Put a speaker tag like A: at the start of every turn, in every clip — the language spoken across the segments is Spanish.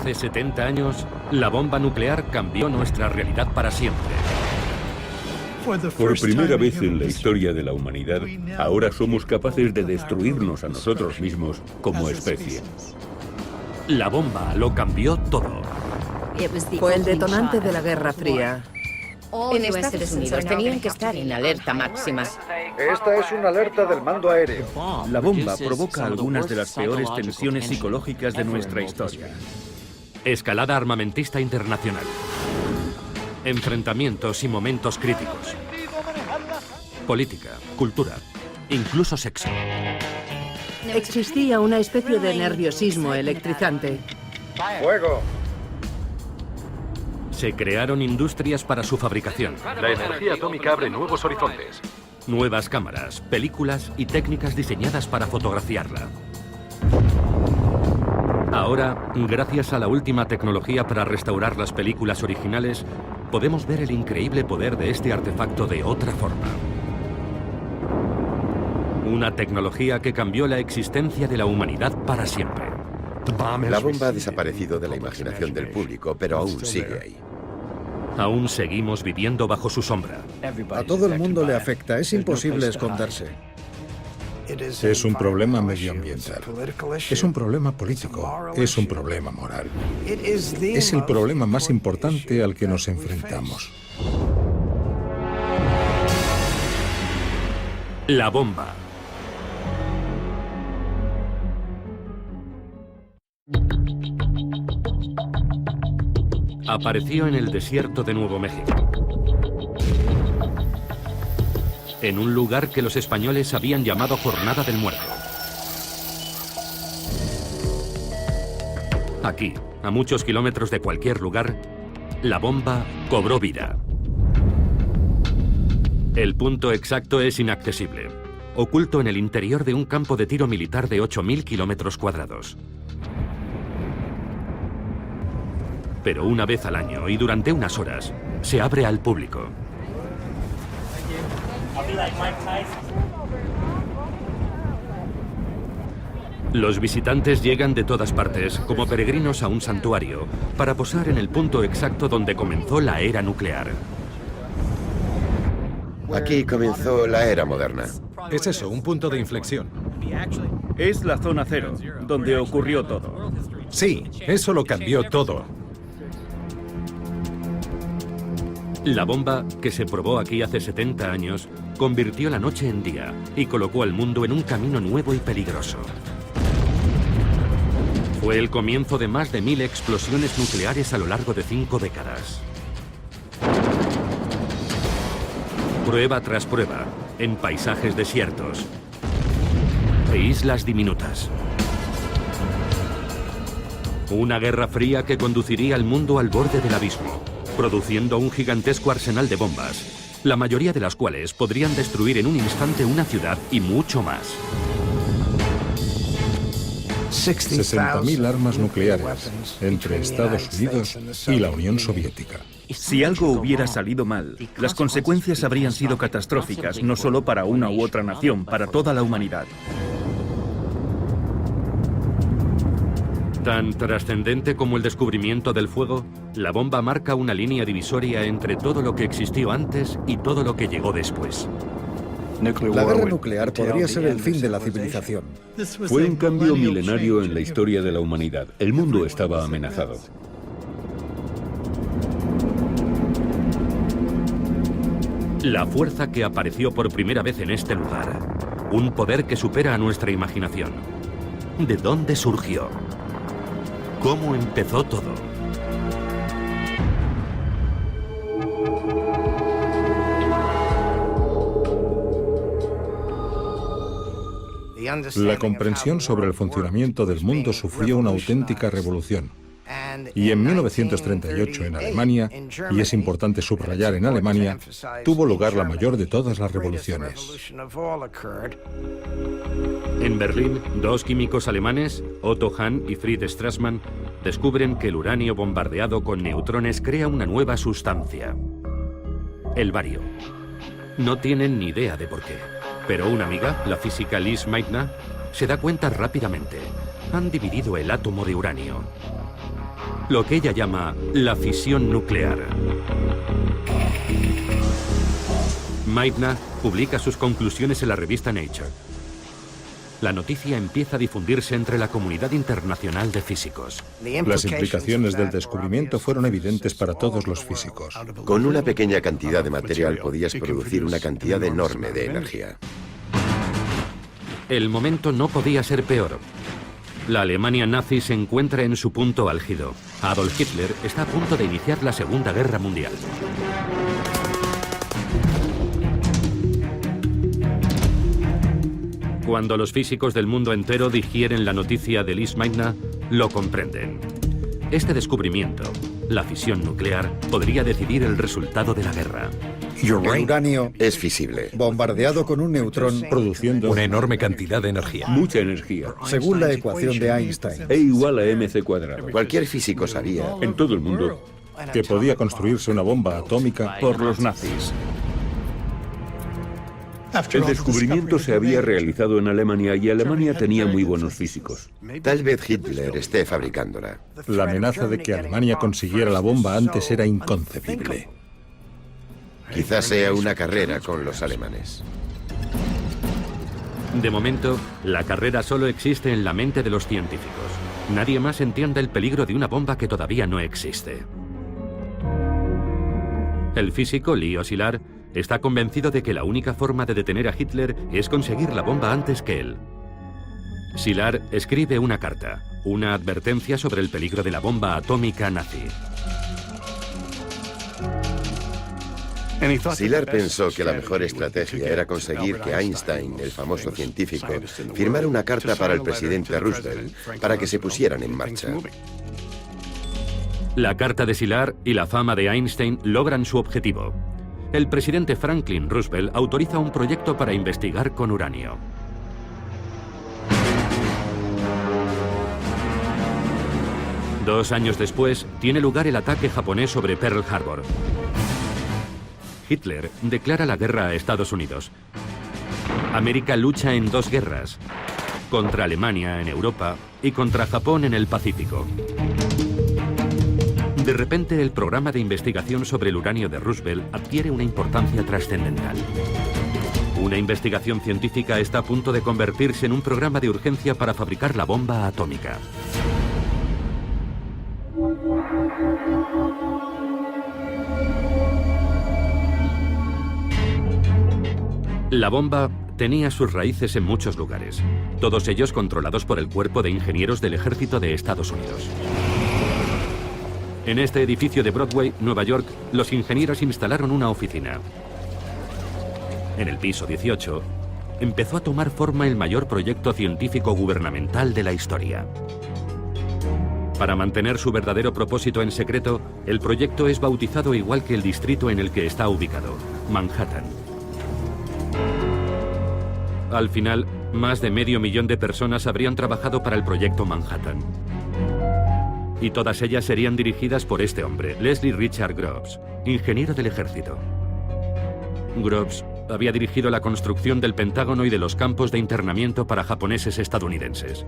A: Hace 70 años, la bomba nuclear cambió nuestra realidad para siempre.
B: Por primera vez en la historia de la humanidad, ahora somos capaces de destruirnos a nosotros mismos como especie.
A: La bomba lo cambió todo.
C: Fue el detonante de la Guerra Fría.
D: En Estados Unidos tenían que estar en alerta máxima.
E: Esta es una alerta del mando aéreo.
F: La bomba provoca algunas de las peores tensiones psicológicas de nuestra historia.
A: Escalada armamentista internacional. Enfrentamientos y momentos críticos. Política, cultura, incluso sexo.
C: Existía una especie de nerviosismo electrizante.
E: ¡Fuego!
A: Se crearon industrias para su fabricación.
G: La energía atómica abre nuevos horizontes.
A: Nuevas cámaras, películas y técnicas diseñadas para fotografiarla. Ahora, gracias a la última tecnología para restaurar las películas originales, podemos ver el increíble poder de este artefacto de otra forma. Una tecnología que cambió la existencia de la humanidad para siempre.
H: La bomba ha desaparecido de la imaginación del público, pero aún sigue ahí.
A: Aún seguimos viviendo bajo su sombra.
E: A todo el mundo le afecta, es imposible esconderse.
I: Es un problema medioambiental, es un problema político, es un problema moral. Es el problema más importante al que nos enfrentamos.
A: La bomba. Apareció en el desierto de Nuevo México. En un lugar que los españoles habían llamado Jornada del Muerto. Aquí, a muchos kilómetros de cualquier lugar, la bomba cobró vida. El punto exacto es inaccesible, oculto en el interior de un campo de tiro militar de 8.000 kilómetros cuadrados. Pero una vez al año y durante unas horas, se abre al público. Los visitantes llegan de todas partes, como peregrinos a un santuario, para posar en el punto exacto donde comenzó la era nuclear.
H: Aquí comenzó la era moderna.
J: Es eso, un punto de inflexión.
F: Es la zona cero, donde ocurrió todo.
J: Sí, eso lo cambió todo.
A: La bomba, que se probó aquí hace 70 años, convirtió la noche en día y colocó al mundo en un camino nuevo y peligroso. Fue el comienzo de más de 1000 explosiones nucleares a lo largo de 5 décadas. Prueba tras prueba, en paisajes desiertos e islas diminutas. Una guerra fría que conduciría al mundo al borde del abismo, produciendo un gigantesco arsenal de bombas, la mayoría de las cuales podrían destruir en un instante una ciudad y mucho más.
I: 60.000 armas nucleares entre Estados Unidos y la Unión Soviética.
F: Si algo hubiera salido mal, las consecuencias habrían sido catastróficas, no solo para una u otra nación, para toda la humanidad.
A: Tan trascendente como el descubrimiento del fuego, la bomba marca una línea divisoria entre todo lo que existió antes y todo lo que llegó después.
E: La guerra nuclear podría ser el fin de la civilización.
B: Fue un cambio milenario en la historia de la humanidad. El mundo estaba amenazado.
A: La fuerza que apareció por primera vez en este lugar. Un poder que supera a nuestra imaginación. ¿De dónde surgió? ¿Cómo empezó todo?
I: La comprensión sobre el funcionamiento del mundo sufrió una auténtica revolución. Y en 1938 en Alemania, y es importante subrayar en Alemania, tuvo lugar la mayor de todas las revoluciones.
A: En Berlín, dos químicos alemanes, Otto Hahn y Fritz Strassmann, descubren que el uranio bombardeado con neutrones crea una nueva sustancia, el bario. No tienen ni idea de por qué, pero una amiga, la física Lise Meitner, se da cuenta rápidamente. Han dividido el átomo de uranio. lo que ella llama la fisión nuclear. Meitner publica sus conclusiones en la revista Nature. La noticia empieza a difundirse entre la comunidad internacional de físicos.
I: Las implicaciones del descubrimiento fueron evidentes para todos los físicos.
H: Con una pequeña cantidad de material podías producir una cantidad enorme de energía.
A: El momento no podía ser peor. La Alemania nazi se encuentra en su punto álgido. Adolf Hitler está a punto de iniciar la Segunda Guerra Mundial. Cuando los físicos del mundo entero digieren la noticia de Lise Meitner, lo comprenden. Este descubrimiento, la fisión nuclear, podría decidir el resultado de la guerra.
E: El uranio
H: Es fisible.
E: bombardeado con un neutrón,
I: Produciendo
J: Una enorme cantidad de energía.
B: Mucha energía.
E: según la ecuación de Einstein.
B: E igual a mc cuadrado.
H: Cualquier físico sabía.
B: En todo el mundo.
I: que podía construirse una bomba atómica
F: Por los nazis.
B: El descubrimiento se había realizado en Alemania y Alemania tenía muy buenos físicos.
H: Tal vez Hitler esté fabricándola.
I: La amenaza de que Alemania consiguiera la bomba antes era inconcebible.
H: Quizás sea una carrera con los alemanes.
A: De momento, la carrera solo existe en la mente de los científicos. Nadie más entiende el peligro de una bomba que todavía no existe. El físico Leo Szilard está convencido de que la única forma de detener a Hitler es conseguir la bomba antes que él. Szilard escribe una carta, una advertencia sobre el peligro de la bomba atómica nazi.
H: Szilard pensó que la mejor estrategia era conseguir que Einstein, el famoso científico, firmara una carta para el presidente Roosevelt para que se pusieran en marcha.
A: La carta de Szilard y la fama de Einstein logran su objetivo. El presidente Franklin Roosevelt autoriza un proyecto para investigar con uranio. Dos años después, tiene lugar el ataque japonés sobre Pearl Harbor. Hitler declara la guerra a Estados Unidos. América lucha en dos guerras, contra Alemania en Europa y contra Japón en el Pacífico. De repente, el programa de investigación sobre el uranio de Roosevelt adquiere una importancia trascendental. Una investigación científica está a punto de convertirse en un programa de urgencia para fabricar la bomba atómica. La bomba tenía sus raíces en muchos lugares, todos ellos controlados por el Cuerpo de Ingenieros del Ejército de Estados Unidos. En este edificio de Broadway, Nueva York, los ingenieros instalaron una oficina. En el piso 18, empezó a tomar forma el mayor proyecto científico gubernamental de la historia. Para mantener su verdadero propósito en secreto, el proyecto es bautizado igual que el distrito en el que está ubicado, Manhattan. Al final, más de 500.000 de personas habrían trabajado para el proyecto Manhattan. Y todas ellas serían dirigidas por este hombre, Leslie Richard Groves, ingeniero del ejército. Groves había dirigido la construcción del Pentágono y de los campos de internamiento para japoneses estadounidenses.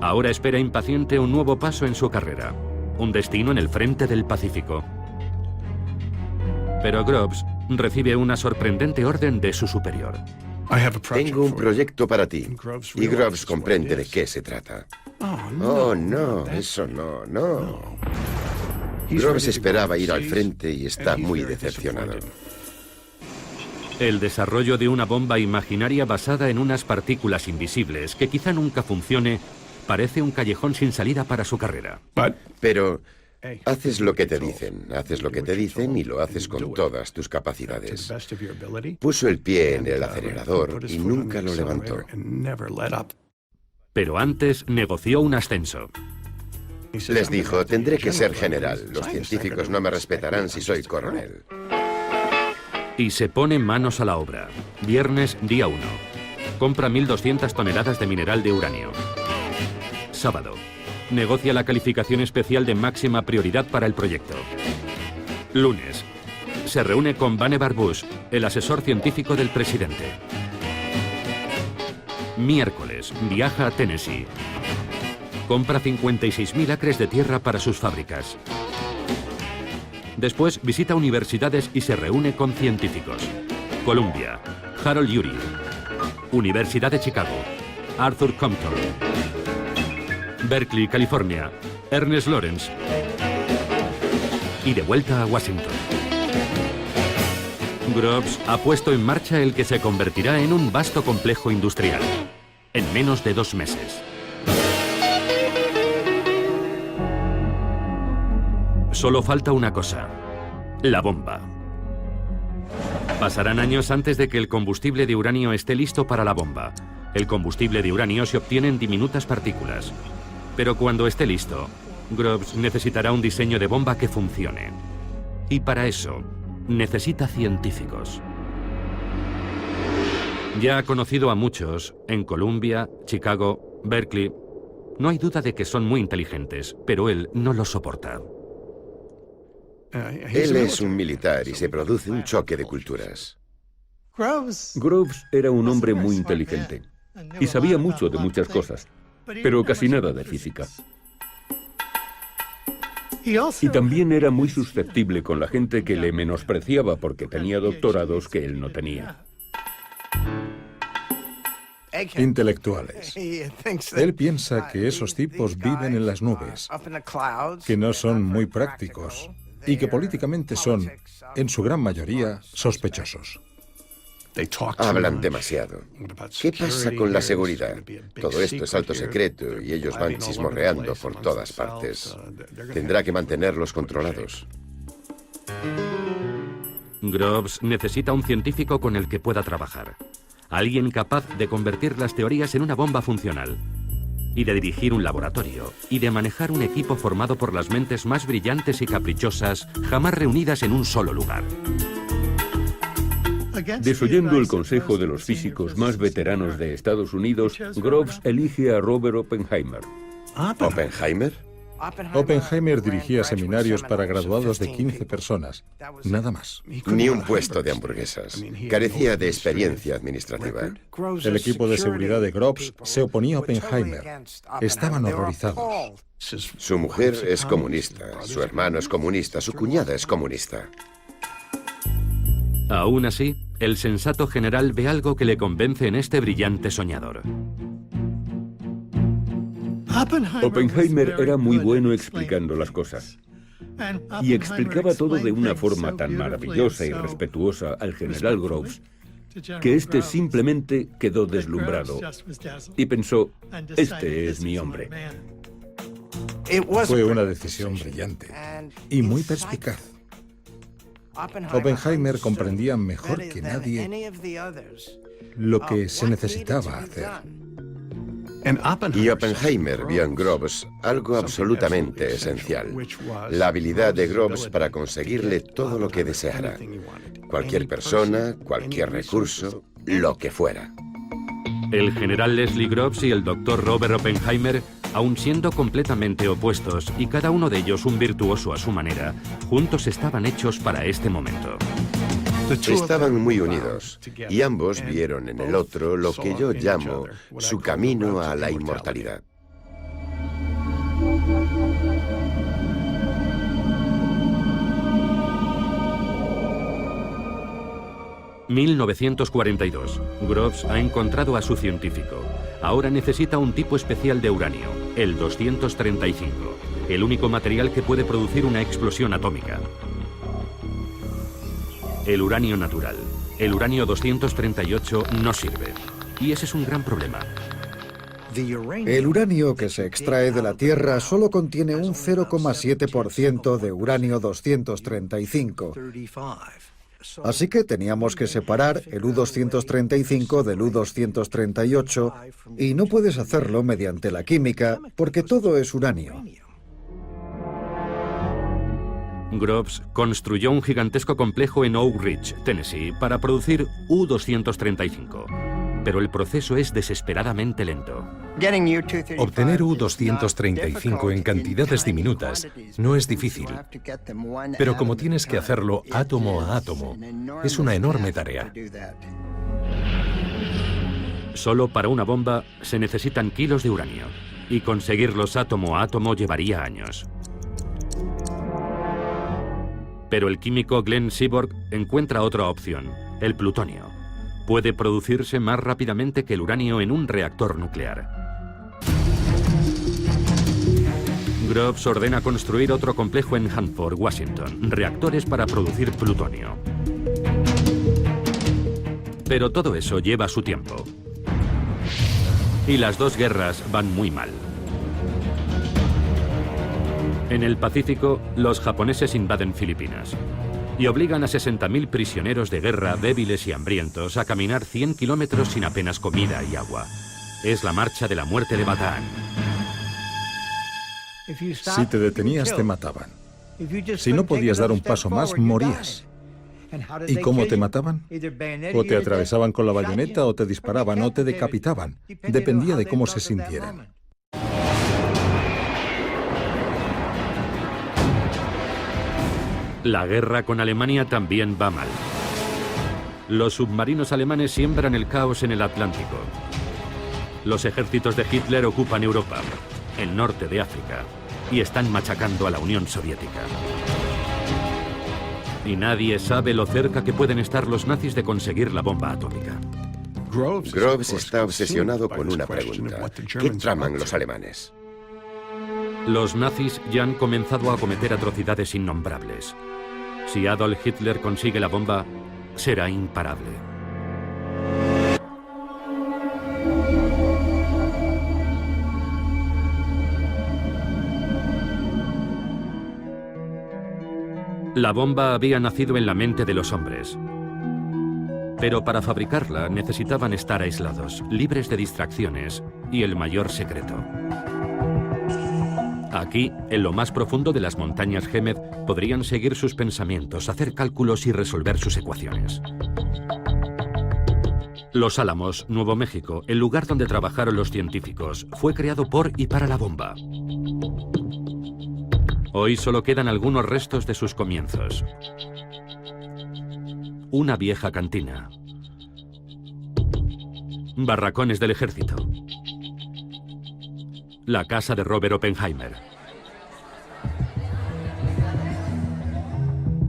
A: Ahora espera impaciente un nuevo paso en su carrera, un destino en el frente del Pacífico. Pero Groves recibe una sorprendente orden de su superior.
H: Tengo un proyecto para ti. Y Groves comprende de qué se trata. Oh, no, eso no. Groves esperaba ir al frente y está muy decepcionado.
A: El desarrollo de una bomba imaginaria basada en unas partículas invisibles que quizá nunca funcione parece un callejón sin salida para su carrera.
H: Pero haces lo que te dicen y lo haces con todas tus capacidades. Puso el pie en el acelerador y nunca lo levantó.
A: Pero antes negoció un ascenso.
H: Les dijo, tendré que ser general. Los científicos no me respetarán si soy coronel.
A: Y se pone manos a la obra. Viernes, día 1. Compra 1.200 toneladas de mineral de uranio. Sábado. Negocia la calificación especial de máxima prioridad para el proyecto. Lunes. Se reúne con Vannevar Bush, el asesor científico del presidente. Miércoles. Viaja a Tennessee. Compra 56.000 acres de tierra para sus fábricas. Después visita universidades y se reúne con científicos. Columbia, Harold Urey. Universidad de Chicago, Arthur Compton. Berkeley, California, Ernest Lawrence. Y de vuelta a Washington. Groves ha puesto en marcha el que se convertirá en un vasto complejo industrial, en menos de 2 meses. Solo falta una cosa, la bomba. Pasarán años antes de que el combustible de uranio esté listo para la bomba. El combustible de uranio se obtiene en diminutas partículas. Pero cuando esté listo, Groves necesitará un diseño de bomba que funcione. Y para eso, necesita científicos. Ya ha conocido a muchos en Columbia, Chicago, Berkeley. No hay duda de que son muy inteligentes, pero él no los soporta.
H: Él es un militar y se produce un choque de culturas.
B: Groves era un hombre muy inteligente y sabía mucho de muchas cosas, pero casi nada de física. Y también era muy susceptible con la gente que le menospreciaba porque tenía doctorados que él no tenía.
I: Intelectuales. Él piensa que esos tipos viven en las nubes, que no son muy prácticos y que políticamente son, en su gran mayoría, sospechosos.
H: Hablan demasiado. ¿Qué pasa con la seguridad? Todo esto es alto secreto y ellos van chismorreando por todas partes. Tendrá que mantenerlos controlados.
A: Groves necesita un científico con el que pueda trabajar. Alguien capaz de convertir las teorías en una bomba funcional. Y de dirigir un laboratorio. Y de manejar un equipo formado por las mentes más brillantes y caprichosas jamás reunidas en un solo lugar.
B: Desoyendo el consejo de los físicos más veteranos de Estados Unidos, Groves elige a Robert Oppenheimer.
H: ¿Oppenheimer?
I: Oppenheimer dirigía seminarios para graduados de 15 personas, nada más.
H: Ni un puesto de hamburguesas. Carecía de experiencia administrativa.
I: El equipo de seguridad de Groves se oponía a Oppenheimer. Estaban horrorizados.
H: Su mujer es comunista, su hermano es comunista, su cuñada es comunista.
A: Aún así, el sensato general ve algo que le convence en este brillante soñador.
B: Oppenheimer era muy bueno explicando las cosas. Y explicaba todo de una forma tan maravillosa y respetuosa al general Groves, que éste simplemente quedó deslumbrado y pensó, este es mi hombre.
I: Fue una decisión brillante y muy perspicaz. Oppenheimer comprendía mejor que nadie lo que se necesitaba hacer.
H: Y Oppenheimer vio en Groves algo absolutamente esencial. La habilidad de Groves para conseguirle todo lo que deseara. Cualquier persona, cualquier recurso, lo que fuera.
A: El general Leslie Groves y el doctor Robert Oppenheimer, aun siendo completamente opuestos y cada uno de ellos un virtuoso a su manera, juntos estaban hechos para este momento.
H: Estaban muy unidos y ambos vieron en el otro lo que yo llamo su camino a la inmortalidad.
A: ...1942. Groves ha encontrado a su científico. Ahora necesita un tipo especial de uranio, el 235, el único material que puede producir una explosión atómica. El uranio natural, el uranio 238, no sirve. Y ese es un gran problema.
E: El uranio que se extrae de la Tierra solo contiene un 0,7% de uranio 235. Así que teníamos que separar el U-235 del U-238 y no puedes hacerlo mediante la química porque todo es uranio.
A: Groves construyó un gigantesco complejo en Oak Ridge, Tennessee, para producir U-235. Pero el proceso es desesperadamente lento.
J: Obtener U-235 en cantidades diminutas no es difícil, pero como tienes que hacerlo átomo a átomo, es una enorme tarea.
A: Solo para una bomba se necesitan kilos de uranio. y conseguirlos átomo a átomo llevaría años. Pero el químico Glenn Seaborg encuentra otra opción, el plutonio. Puede producirse más rápidamente que el uranio en un reactor nuclear. Groves ordena construir otro complejo en Hanford, Washington, reactores para producir plutonio. Pero todo eso lleva su tiempo. Y las dos guerras van muy mal. En el Pacífico, los japoneses invaden Filipinas y obligan a 60.000 prisioneros de guerra débiles y hambrientos a caminar 100 kilómetros sin apenas comida y agua. Es la marcha de la muerte de Bataan.
I: Si te detenías, te mataban. Si no podías dar un paso más, morías. ¿Y cómo te mataban? O te atravesaban con la bayoneta, o te disparaban, o te decapitaban. Dependía de cómo se sintieran.
A: La guerra con Alemania también va mal. Los submarinos alemanes siembran el caos en el Atlántico. Los ejércitos de Hitler ocupan Europa, el norte de África, y están machacando a la Unión Soviética. Y nadie sabe lo cerca que pueden estar los nazis de conseguir la bomba atómica.
H: Groves está obsesionado con una pregunta. ¿Qué traman los alemanes?
A: Los nazis ya han comenzado a cometer atrocidades innombrables. Si Adolf Hitler consigue la bomba, será imparable. La bomba había nacido en la mente de los hombres. Pero para fabricarla necesitaban estar aislados, libres de distracciones y el mayor secreto. Aquí, en lo más profundo de las montañas Gemed, podrían seguir sus pensamientos, hacer cálculos y resolver sus ecuaciones. Los Álamos, Nuevo México, el lugar donde trabajaron los científicos, fue creado por y para la bomba. Hoy solo quedan algunos restos de sus comienzos. Una vieja cantina. Barracones del ejército. La casa de Robert Oppenheimer.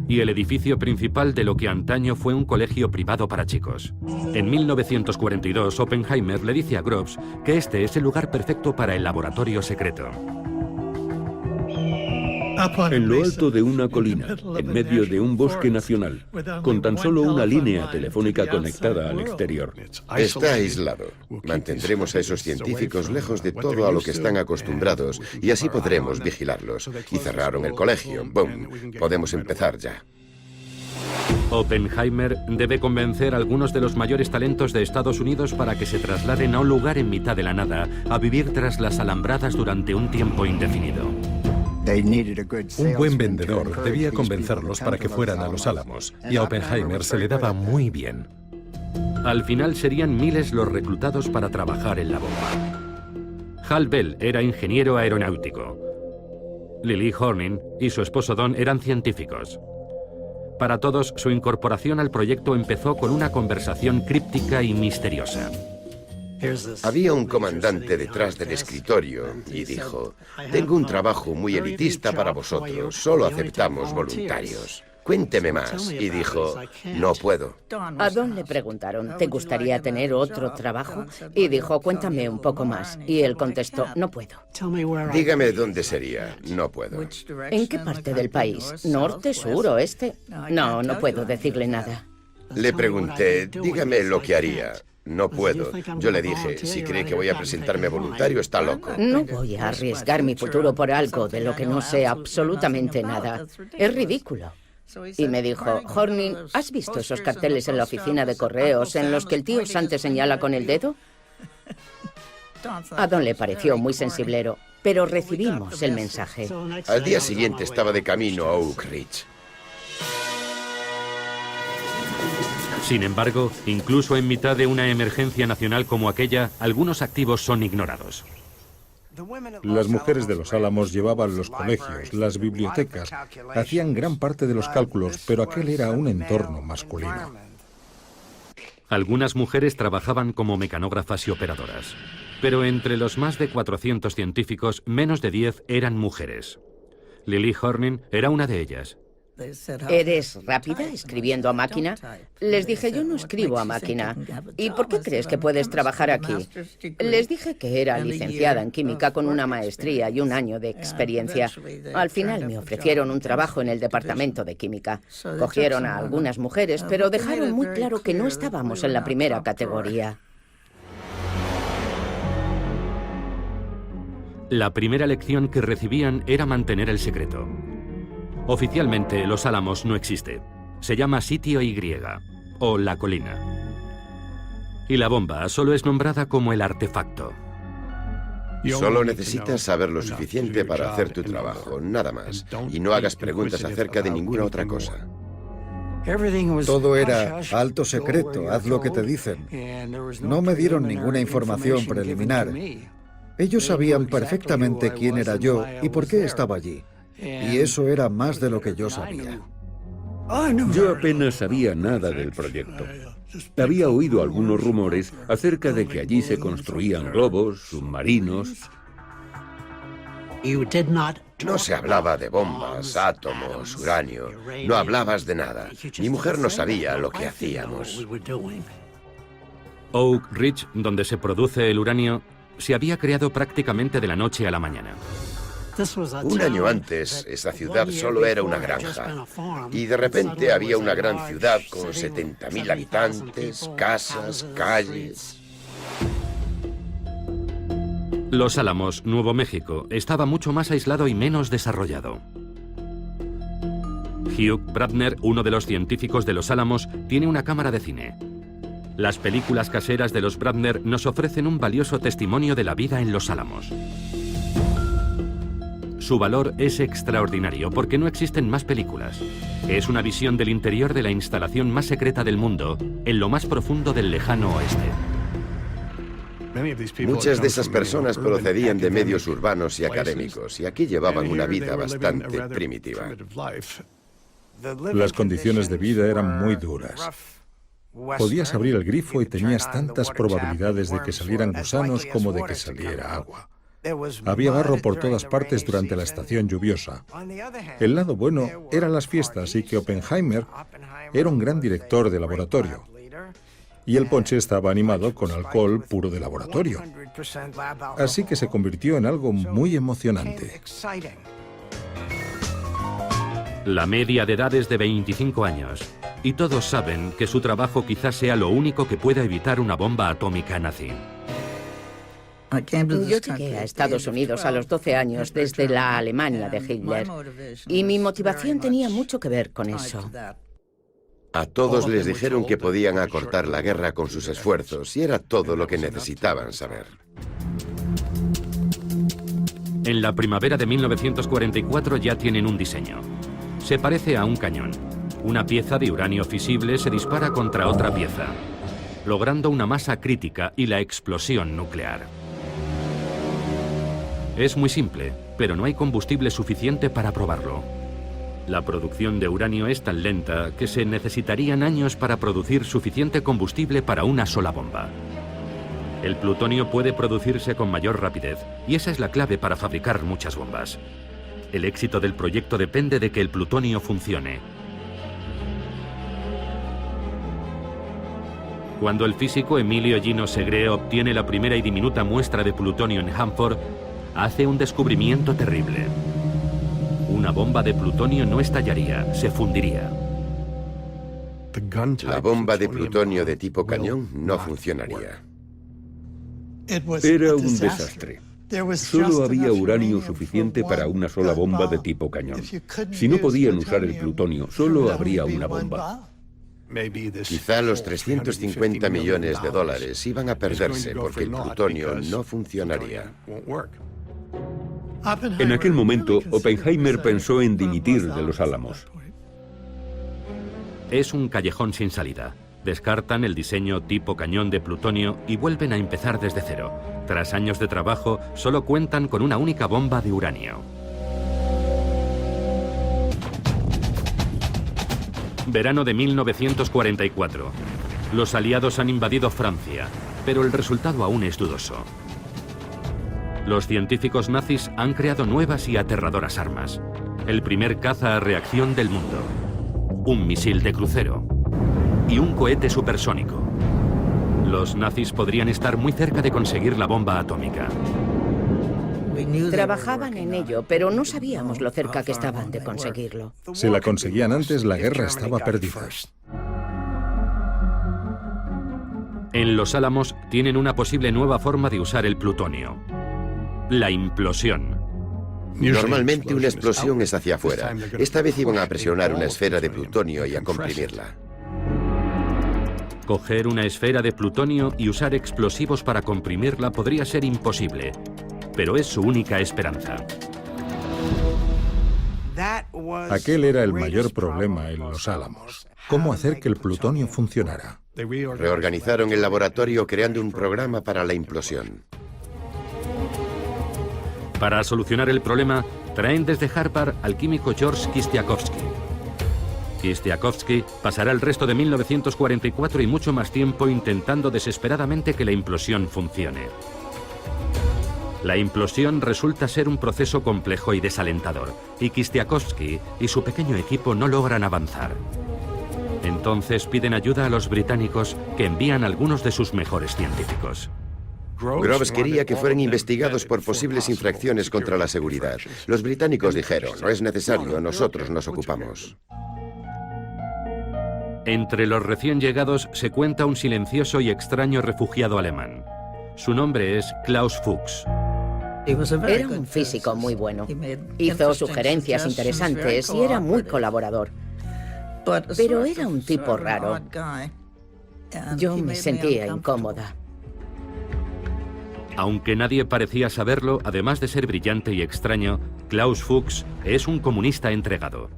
A: Y el edificio principal de lo que antaño fue un colegio privado para chicos. En 1942, Oppenheimer le dice a Groves que este es el lugar perfecto para el laboratorio secreto.
B: En lo alto de una colina, en medio de un bosque nacional, con tan solo una línea telefónica conectada al exterior.
H: Está aislado. Mantendremos a esos científicos lejos de todo a lo que están acostumbrados y así podremos vigilarlos. Y cerraron el colegio. ¡Bum! Podemos empezar ya.
A: Oppenheimer debe convencer a algunos de los mayores talentos de Estados Unidos para que se trasladen a un lugar en mitad de la nada, a vivir tras las alambradas durante un tiempo indefinido.
J: Un buen vendedor debía convencerlos para que fueran a Los Álamos, y a Oppenheimer se le daba muy bien.
A: Al final serían miles los reclutados para trabajar en la bomba. Hal Bell era ingeniero aeronáutico. Lily Horning y su esposo Don eran científicos. Para todos, su incorporación al proyecto empezó con una conversación críptica y misteriosa.
H: Había un comandante detrás del escritorio y dijo: tengo un trabajo muy elitista para vosotros, solo aceptamos voluntarios. Cuénteme más. Y dijo: no puedo.
D: A Don le preguntaron: ¿te gustaría tener otro trabajo? Y dijo: cuéntame un poco más. Y él contestó: no puedo.
H: Dígame dónde sería. No puedo.
D: ¿En qué parte del país? ¿Norte, sur, oeste? No, no puedo decirle nada.
H: Le pregunté: dígame lo que haría. No puedo. Yo le dije: si cree que voy a presentarme voluntario, está loco.
D: No voy a arriesgar mi futuro por algo de lo que no sé absolutamente nada. Es ridículo. Y me dijo: Horning, ¿has visto esos carteles en la oficina de correos en los que el tío Sam te señala con el dedo? A Don le pareció muy sensiblero, pero recibimos el mensaje.
H: Al día siguiente estaba de camino a Oak Ridge.
A: Sin embargo, incluso en mitad de una emergencia nacional como aquella, algunos activos son ignorados.
I: Las mujeres de Los Álamos llevaban los colegios, las bibliotecas, hacían gran parte de los cálculos, pero aquel era un entorno masculino.
A: Algunas mujeres trabajaban como mecanógrafas y operadoras. Pero entre los más de 400 científicos, menos de 10 eran mujeres. Lily Hornin era una de ellas.
D: ¿Eres rápida escribiendo a máquina? Les dije, yo no escribo a máquina. ¿Y por qué crees que puedes trabajar aquí? Les dije que era licenciada en química con una maestría y un año de experiencia. Al final me ofrecieron un trabajo en el departamento de química. Cogieron a algunas mujeres, pero dejaron muy claro que no estábamos en la primera categoría.
A: La primera lección que recibían era mantener el secreto. Oficialmente, Los Álamos no existe. Se llama Sitio Y, o La Colina. Y la bomba solo es nombrada como el artefacto.
H: Solo necesitas saber lo suficiente para hacer tu trabajo, nada más. Y no hagas preguntas acerca de ninguna otra cosa.
E: Todo era alto secreto, haz lo que te dicen. No me dieron ninguna información preliminar. Ellos sabían perfectamente quién era yo y por qué estaba allí. Y eso era más de lo que yo sabía.
B: Yo apenas sabía nada del proyecto. Había oído algunos rumores acerca de que allí se construían globos, submarinos.
H: No se hablaba de bombas, átomos, uranio. No hablabas de nada. Mi mujer no sabía lo que hacíamos.
A: Oak Ridge, donde se produce el uranio, se había creado prácticamente de la noche a la mañana.
H: Un año antes, esa ciudad solo era una granja. Y de repente había una gran ciudad con 70.000 habitantes, casas, calles.
A: Los Álamos, Nuevo México, estaba mucho más aislado y menos desarrollado. Hugh Bradner, uno de los científicos de Los Álamos, tiene una cámara de cine. Las películas caseras de los Bradner nos ofrecen un valioso testimonio de la vida en Los Álamos. Su valor es extraordinario porque no existen más películas. Es una visión del interior de la instalación más secreta del mundo, en lo más profundo del lejano oeste.
H: Muchas de esas personas procedían de medios urbanos y académicos, y aquí llevaban una vida bastante primitiva.
I: Las condiciones de vida eran muy duras. Podías abrir el grifo y tenías tantas probabilidades de que salieran gusanos como de que saliera agua. Había barro por todas partes durante la estación lluviosa. El lado bueno eran las fiestas y que Oppenheimer era un gran director de laboratorio. Y el ponche estaba animado con alcohol puro de laboratorio. Así que se convirtió en algo muy emocionante.
A: La media de edad es de 25 años. Y todos saben que su trabajo quizás sea lo único que pueda evitar una bomba atómica nazi.
D: Yo llegué a Estados Unidos a los 12 años desde la Alemania de Hitler. Y mi motivación tenía mucho que ver con eso.
H: A todos les dijeron que podían acortar la guerra con sus esfuerzos y era todo lo que necesitaban saber.
A: En la primavera de 1944 ya tienen un diseño. Se parece a un cañón. Una pieza de uranio fisible se dispara contra otra pieza, logrando una masa crítica y la explosión nuclear. Es muy simple, pero no hay combustible suficiente para probarlo. La producción de uranio es tan lenta que se necesitarían años para producir suficiente combustible para una sola bomba. El plutonio puede producirse con mayor rapidez, y esa es la clave para fabricar muchas bombas. El éxito del proyecto depende de que el plutonio funcione. Cuando el físico Emilio Gino Segre obtiene la primera y diminuta muestra de plutonio en Hanford, hace un descubrimiento terrible. Una bomba de plutonio no estallaría, se fundiría.
H: La bomba de plutonio de tipo cañón no funcionaría.
B: Era un desastre. Solo había uranio suficiente para una sola bomba de tipo cañón. Si no podían usar el plutonio, solo habría una bomba.
H: Quizá los 350 millones de dólares iban a perderse porque el plutonio no funcionaría.
B: En aquel momento, Oppenheimer pensó en dimitir de Los Álamos.
A: Es un callejón sin salida. Descartan el diseño tipo cañón de plutonio y vuelven a empezar desde cero. Tras años de trabajo, solo cuentan con una única bomba de uranio. Verano de 1944. Los aliados han invadido Francia, pero el resultado aún es dudoso. Los científicos nazis han creado nuevas y aterradoras armas. El primer caza a reacción del mundo. Un misil de crucero. Y un cohete supersónico. Los nazis podrían estar muy cerca de conseguir la bomba atómica.
D: Trabajaban en ello, pero no sabíamos lo cerca que estaban de conseguirlo.
I: Si la conseguían antes, la guerra estaba perdida.
A: En Los Álamos tienen una posible nueva forma de usar el plutonio. La implosión.
H: Normalmente una explosión es hacia afuera. Esta vez iban a presionar una esfera de plutonio y a comprimirla.
A: Coger una esfera de plutonio y usar explosivos para comprimirla podría ser imposible, pero es su única esperanza.
I: Aquel era el mayor problema en Los Álamos. ¿Cómo hacer que el plutonio funcionara?
H: Reorganizaron el laboratorio creando un programa para la implosión.
A: Para solucionar el problema, traen desde Harvard al químico George Kistiakowsky. Kistiakowsky pasará el resto de 1944 y mucho más tiempo intentando desesperadamente que la implosión funcione. La implosión resulta ser un proceso complejo y desalentador, y Kistiakowsky y su pequeño equipo no logran avanzar. Entonces piden ayuda a los británicos, que envían a algunos de sus mejores científicos.
H: Groves quería que fueran investigados por posibles infracciones contra la seguridad. Los británicos dijeron, no es necesario, nosotros nos ocupamos.
A: Entre los recién llegados se cuenta un silencioso y extraño refugiado alemán. Su nombre es Klaus Fuchs.
D: Era un físico muy bueno. Hizo sugerencias interesantes y era muy colaborador. Pero era un tipo raro. Yo me sentía incómoda.
A: Aunque nadie parecía saberlo, además de ser brillante y extraño, Klaus Fuchs es un comunista entregado.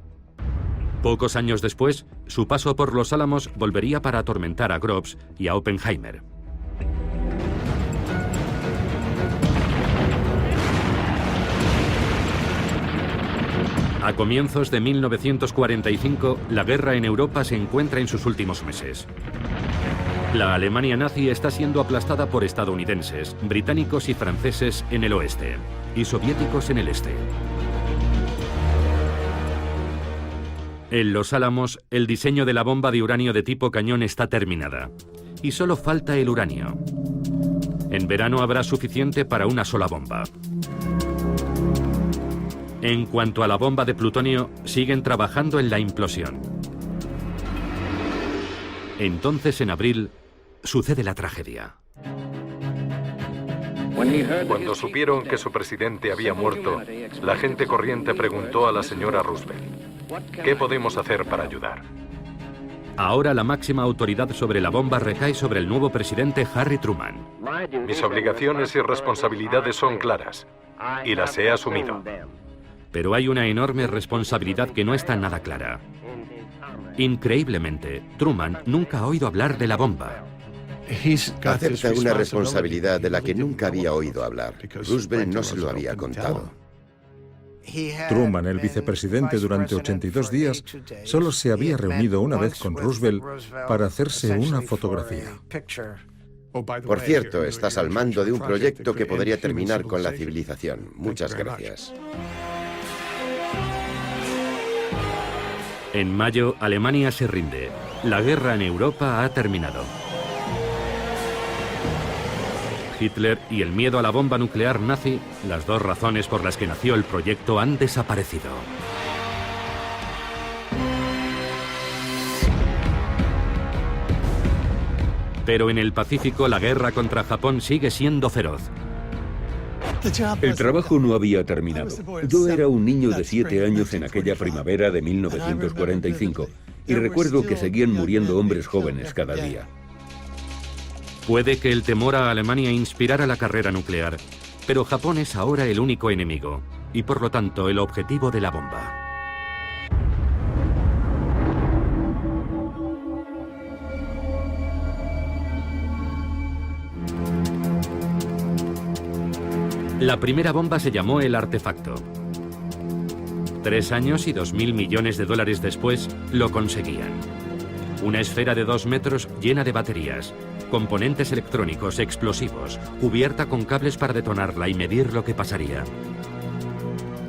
A: Pocos años después, su paso por Los Álamos volvería para atormentar a Groves y a Oppenheimer. A comienzos de 1945, la guerra en Europa se encuentra en sus últimos meses. La Alemania nazi está siendo aplastada por estadounidenses, británicos y franceses en el oeste, y soviéticos en el este. En Los Álamos, el diseño de la bomba de uranio de tipo cañón está terminada, y solo falta el uranio. En verano habrá suficiente para una sola bomba. En cuanto a la bomba de plutonio, siguen trabajando en la implosión. Entonces, en abril, sucede la tragedia.
G: Cuando supieron que su presidente había muerto, la gente corriente preguntó a la señora Roosevelt, ¿qué podemos hacer para ayudar?
A: Ahora la máxima autoridad sobre la bomba recae sobre el nuevo presidente Harry Truman.
G: Mis obligaciones y responsabilidades son claras, y las he asumido.
A: Pero hay una enorme responsabilidad que no está nada clara. Increíblemente, Truman nunca ha oído hablar de la bomba.
H: Acepta una responsabilidad de la que nunca había oído hablar. Roosevelt no se lo había contado.
I: Truman, el vicepresidente durante 82 días, solo se había reunido una vez con Roosevelt para hacerse una fotografía.
H: Por cierto, estás al mando de un proyecto que podría terminar con la civilización. Muchas gracias.
A: En mayo, Alemania se rinde. La guerra en Europa ha terminado. Hitler y el miedo a la bomba nuclear nazi, las dos razones por las que nació el proyecto, han desaparecido. Pero en el Pacífico la guerra contra Japón sigue siendo feroz.
B: El trabajo no había terminado. Yo era un niño de 7 años en aquella primavera de 1945 y recuerdo que seguían muriendo hombres jóvenes cada día.
A: Puede que el temor a Alemania inspirara la carrera nuclear, pero Japón es ahora el único enemigo y por lo tanto el objetivo de la bomba. La primera bomba se llamó el artefacto. 3 años y $2.000 millones después lo conseguían. Una esfera de 2 metros llena de baterías, componentes electrónicos, explosivos, cubierta con cables para detonarla y medir lo que pasaría.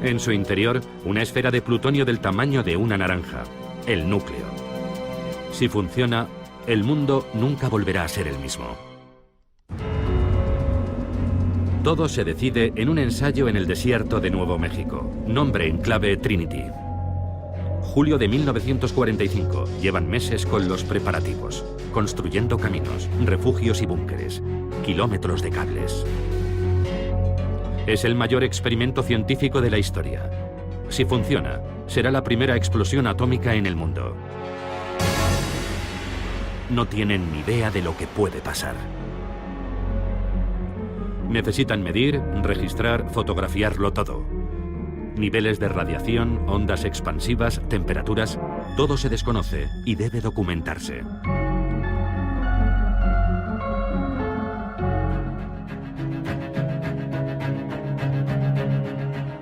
A: En su interior, una esfera de plutonio del tamaño de una naranja, el núcleo. Si funciona, el mundo nunca volverá a ser el mismo. Todo se decide en un ensayo en el desierto de Nuevo México. Nombre en clave Trinity. Julio de 1945. Llevan meses con los preparativos, construyendo caminos, refugios y búnkeres, kilómetros de cables. Es el mayor experimento científico de la historia. Si funciona, será la primera explosión atómica en el mundo. No tienen ni idea de lo que puede pasar. Necesitan medir, registrar, fotografiarlo todo. Niveles de radiación, ondas expansivas, temperaturas, todo se desconoce y debe documentarse.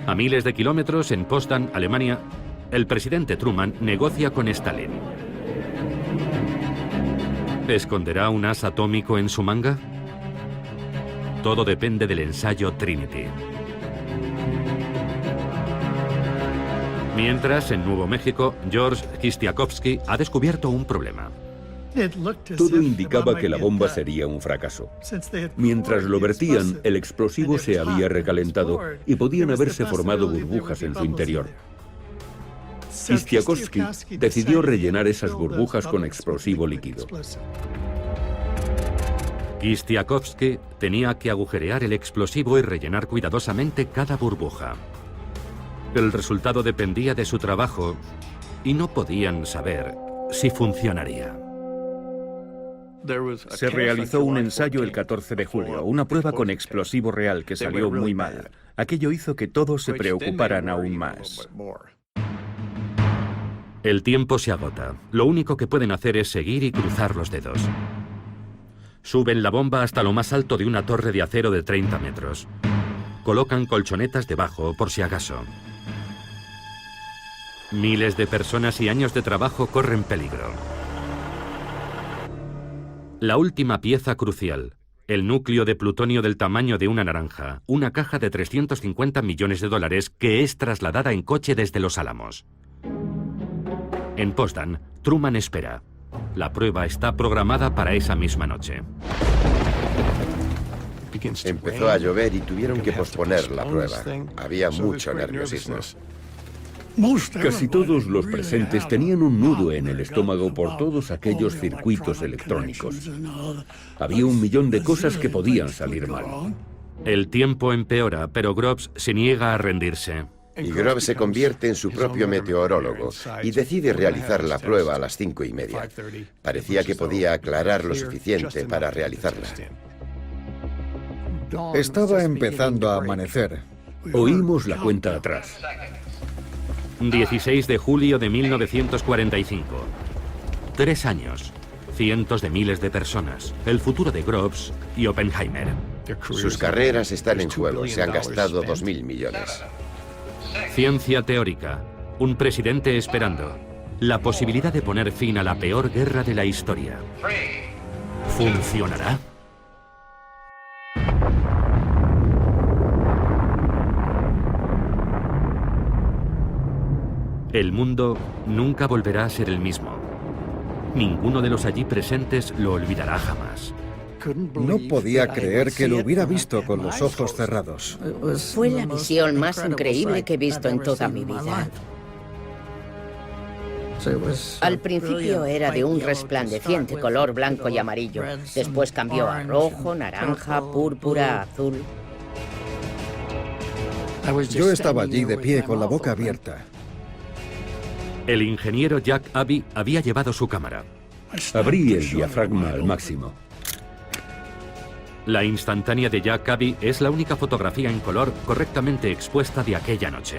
A: A miles de kilómetros, en Potsdam, Alemania, el presidente Truman negocia con Stalin. ¿Esconderá un as atómico en su manga? Todo depende del ensayo Trinity. Mientras, en Nuevo México, George Kistiakowsky ha descubierto un problema.
B: Todo indicaba que la bomba sería un fracaso. Mientras lo vertían, el explosivo se había recalentado y podían haberse formado burbujas en su interior. Kistiakowsky decidió rellenar esas burbujas con explosivo líquido.
A: Kistiakowsky tenía que agujerear el explosivo y rellenar cuidadosamente cada burbuja. El resultado dependía de su trabajo y no podían saber si funcionaría.
F: Se realizó un ensayo el 14 de julio, una prueba con explosivo real que salió muy mal. Aquello hizo que todos se preocuparan aún más.
A: El tiempo se agota. Lo único que pueden hacer es seguir y cruzar los dedos. Suben la bomba hasta lo más alto de una torre de acero de 30 metros. Colocan colchonetas debajo por si acaso. Miles de personas y años de trabajo corren peligro. La última pieza crucial, el núcleo de plutonio del tamaño de una naranja, una caja de 350 millones de dólares que es trasladada en coche desde Los Álamos. En Potsdam, Truman espera. La prueba está programada para esa misma noche.
H: Empezó a llover y tuvieron que posponer la prueba. Había mucho nerviosismo.
B: Casi todos los presentes tenían un nudo en el estómago por todos aquellos circuitos electrónicos. Había 1 millón de cosas que podían salir mal.
A: El tiempo empeora, pero Groves se niega a rendirse.
H: Y Groves se convierte en su propio meteorólogo y decide realizar la prueba a las 5:30. Parecía que podía aclarar lo suficiente para realizarla.
E: Estaba empezando a amanecer.
B: Oímos la cuenta atrás.
A: 16 de julio de 1945. 3 años. Cientos de miles de personas. El futuro de Groves y Oppenheimer.
H: Sus carreras están en juego. Se han gastado 2.000 millones.
A: Ciencia teórica. Un presidente esperando. La posibilidad de poner fin a la peor guerra de la historia. ¿Funcionará? El mundo nunca volverá a ser el mismo. Ninguno de los allí presentes lo olvidará jamás.
E: No podía creer que lo hubiera visto con los ojos cerrados.
D: Fue la visión más increíble que he visto en toda mi vida. Al principio era de un resplandeciente color blanco y amarillo. Después cambió a rojo, naranja, púrpura, azul.
E: Yo estaba allí de pie con la boca abierta.
A: El ingeniero Jack Abbey había llevado su cámara.
B: Abrí el diafragma al máximo.
A: La instantánea de Jack Abbey es la única fotografía en color correctamente expuesta de aquella noche.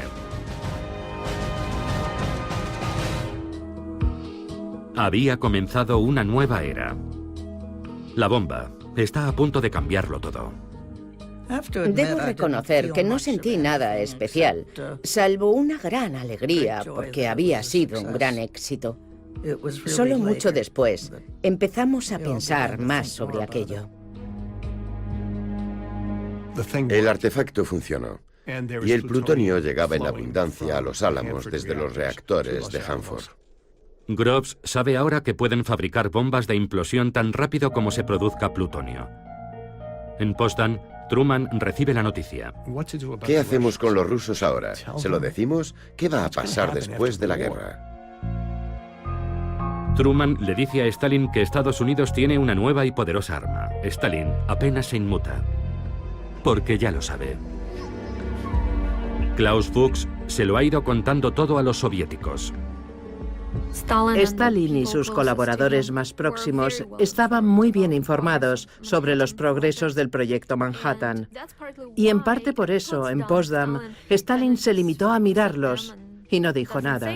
A: Había comenzado una nueva era. La bomba está a punto de cambiarlo todo.
D: Debo reconocer que no sentí nada especial, salvo una gran alegría porque había sido un gran éxito. Solo mucho después empezamos a pensar más sobre aquello.
H: El artefacto funcionó. Y el plutonio llegaba en abundancia a los Álamos desde los reactores de Hanford.
A: Groves sabe ahora que pueden fabricar bombas de implosión tan rápido como se produzca plutonio. En Potsdam, Truman recibe la noticia.
H: ¿Qué hacemos con los rusos ahora? ¿Se lo decimos? ¿Qué va a pasar después de la guerra?
A: Truman le dice a Stalin que Estados Unidos tiene una nueva y poderosa arma. Stalin apenas se inmuta, porque ya lo sabe. Klaus Fuchs se lo ha ido contando todo a los soviéticos.
C: Stalin y sus colaboradores más próximos estaban muy bien informados sobre los progresos del proyecto Manhattan. Y en parte por eso, en Potsdam, Stalin se limitó a mirarlos y no dijo nada.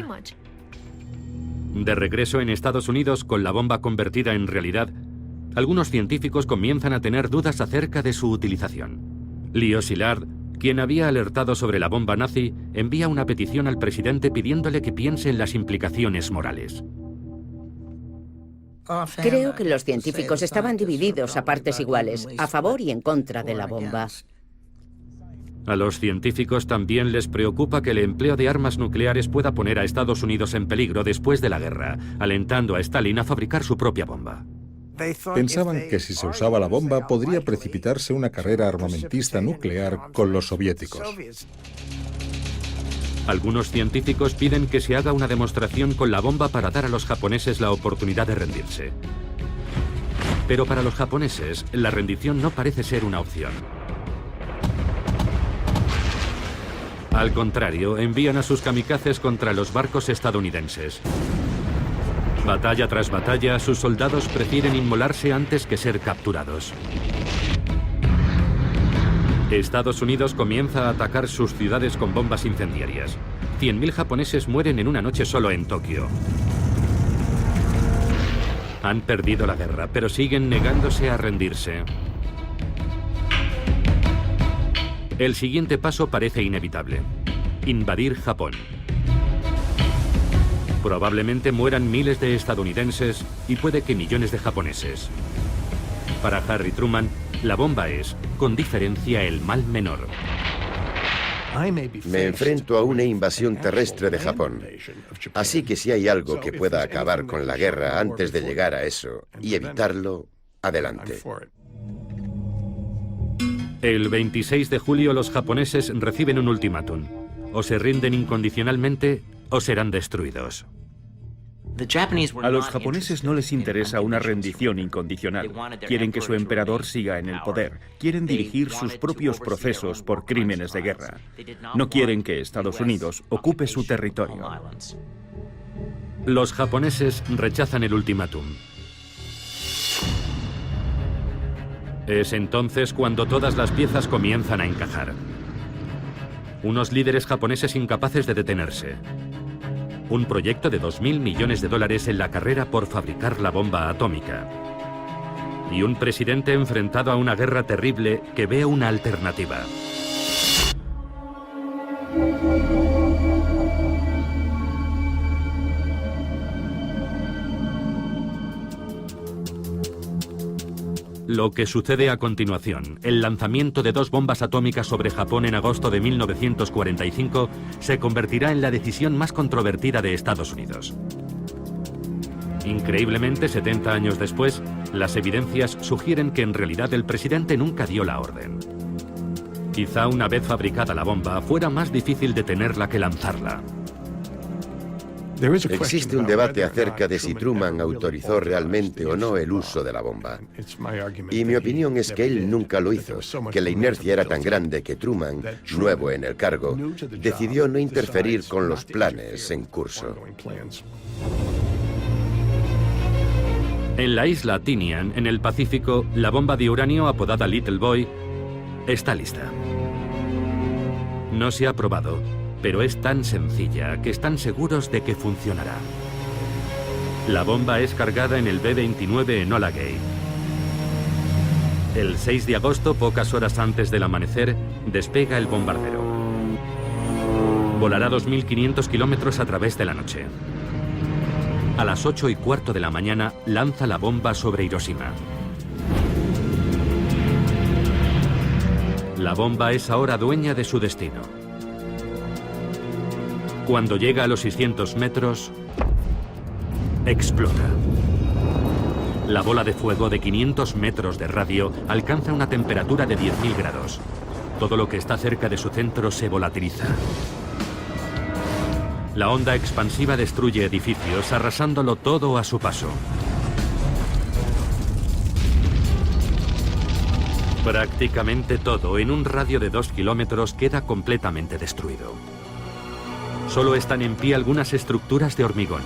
A: De regreso en Estados Unidos con la bomba convertida en realidad, algunos científicos comienzan a tener dudas acerca de su utilización. Leo Szilard, quien había alertado sobre la bomba nazi, envía una petición al presidente pidiéndole que piense en las implicaciones morales.
D: Creo que los científicos estaban divididos a partes iguales, a favor y en contra de la bomba.
A: A los científicos también les preocupa que el empleo de armas nucleares pueda poner a Estados Unidos en peligro después de la guerra, alentando a Stalin a fabricar su propia bomba.
I: Pensaban que si se usaba la bomba podría precipitarse una carrera armamentista nuclear con los soviéticos.
A: Algunos científicos piden que se haga una demostración con la bomba para dar a los japoneses la oportunidad de rendirse. Pero para los japoneses, la rendición no parece ser una opción. Al contrario, envían a sus kamikazes contra los barcos estadounidenses. Batalla tras batalla, sus soldados prefieren inmolarse antes que ser capturados. Estados Unidos comienza a atacar sus ciudades con bombas incendiarias. 100.000 japoneses mueren en una noche solo en Tokio. Han perdido la guerra, pero siguen negándose a rendirse. El siguiente paso parece inevitable: invadir Japón. Probablemente mueran miles de estadounidenses y puede que millones de japoneses. Para Harry Truman, la bomba es, con diferencia, el mal menor.
H: Me enfrento a una invasión terrestre de Japón. Así que si hay algo que pueda acabar con la guerra antes de llegar a eso y evitarlo, adelante.
A: El 26 de julio los japoneses reciben un ultimátum. O se rinden incondicionalmente o serán destruidos.
F: A los japoneses no les interesa una rendición incondicional. Quieren que su emperador siga en el poder. Quieren dirigir sus propios procesos por crímenes de guerra. No quieren que Estados Unidos ocupe su territorio.
A: Los japoneses rechazan el ultimátum. Es entonces cuando todas las piezas comienzan a encajar. Unos líderes japoneses incapaces de detenerse. Un proyecto de $2.000 millones en la carrera por fabricar la bomba atómica. Y un presidente enfrentado a una guerra terrible que ve una alternativa. Lo que sucede a continuación, el lanzamiento de 2 bombas atómicas sobre Japón en agosto de 1945, se convertirá en la decisión más controvertida de Estados Unidos. Increíblemente, 70 años después, las evidencias sugieren que en realidad el presidente nunca dio la orden. Quizá una vez fabricada la bomba, fuera más difícil detenerla que lanzarla.
H: Existe un debate acerca de si Truman autorizó realmente o no el uso de la bomba. Y mi opinión es que él nunca lo hizo, que la inercia era tan grande que Truman, nuevo en el cargo, decidió no interferir con los planes en curso.
A: En la isla Tinian, en el Pacífico, la bomba de uranio apodada Little Boy está lista. No se ha probado, pero es tan sencilla que están seguros de que funcionará. La bomba es cargada en el B-29 Enola Gay. El 6 de agosto, pocas horas antes del amanecer, despega el bombardero. Volará 2.500 kilómetros a través de la noche. A las 8:15 de la mañana lanza la bomba sobre Hiroshima. La bomba es ahora dueña de su destino. Cuando llega a los 600 metros, explota. La bola de fuego de 500 metros de radio alcanza una temperatura de 10.000 grados. Todo lo que está cerca de su centro se volatiliza. La onda expansiva destruye edificios, arrasándolo todo a su paso. Prácticamente todo, en un radio de 2 kilómetros, queda completamente destruido. Solo están en pie algunas estructuras de hormigón.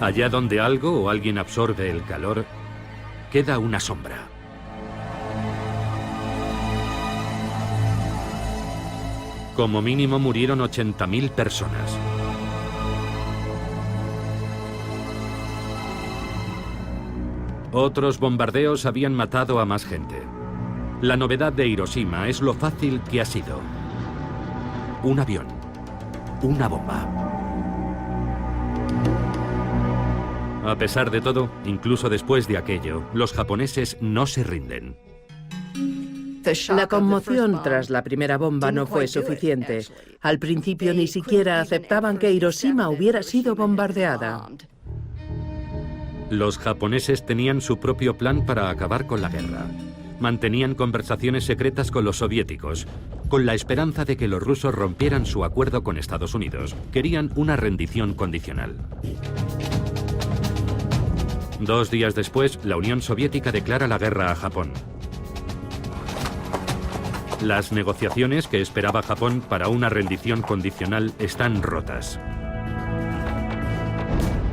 A: Allá donde algo o alguien absorbe el calor, queda una sombra. Como mínimo murieron 80.000 personas. Otros bombardeos habían matado a más gente. La novedad de Hiroshima es lo fácil que ha sido. Un avión. Una bomba. A pesar de todo, incluso después de aquello, los japoneses no se rinden.
C: La conmoción tras la primera bomba no fue suficiente. Al principio ni siquiera aceptaban que Hiroshima hubiera sido bombardeada.
A: Los japoneses tenían su propio plan para acabar con la guerra. Mantenían conversaciones secretas con los soviéticos, con la esperanza de que los rusos rompieran su acuerdo con Estados Unidos. Querían una rendición condicional. 2 días después, la Unión Soviética declara la guerra a Japón. Las negociaciones que esperaba Japón para una rendición condicional están rotas.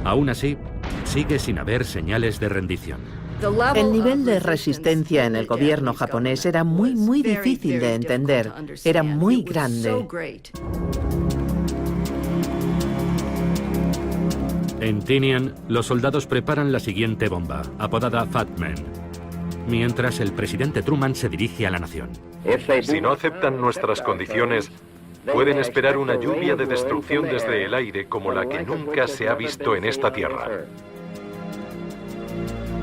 A: Aún así, sigue sin haber señales de rendición.
C: El nivel de resistencia en el gobierno japonés era muy difícil de entender. Era muy grande.
A: En Tinian, los soldados preparan la siguiente bomba, apodada Fat Man, mientras el presidente Truman se dirige a la nación.
G: Si no aceptan nuestras condiciones, pueden esperar una lluvia de destrucción desde el aire como la que nunca se ha visto en esta tierra.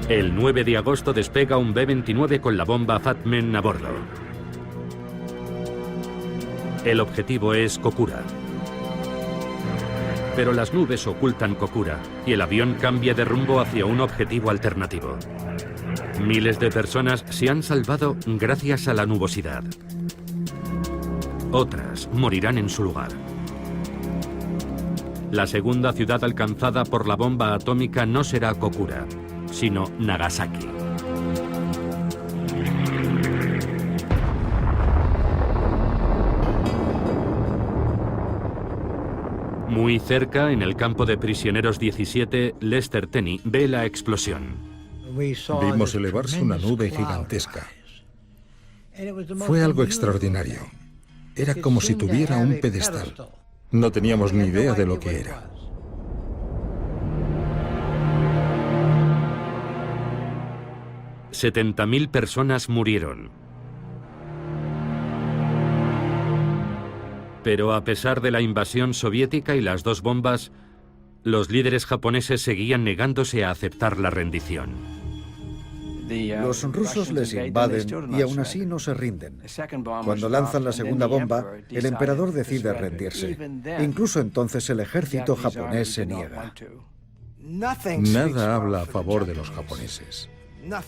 A: El 9 de agosto despega un B-29 con la bomba Fat Man a bordo. El objetivo es Kokura. Pero las nubes ocultan Kokura y el avión cambia de rumbo hacia un objetivo alternativo. Miles de personas se han salvado gracias a la nubosidad. Otras morirán en su lugar. La segunda ciudad alcanzada por la bomba atómica no será Kokura, sino Nagasaki. Muy cerca, en el campo de prisioneros 17, Lester Tenney ve la explosión.
I: Vimos elevarse una nube gigantesca. Fue algo extraordinario. Era como si tuviera un pedestal. No teníamos ni idea de lo que era.
A: $70.000 personas murieron. Pero a pesar de la invasión soviética y las 2 bombas, los líderes japoneses seguían negándose a aceptar la rendición.
E: Los rusos les invaden y aún así no se rinden. Cuando lanzan la segunda bomba, el emperador decide rendirse. Incluso entonces el ejército japonés se niega.
I: Nada habla a favor de los japoneses.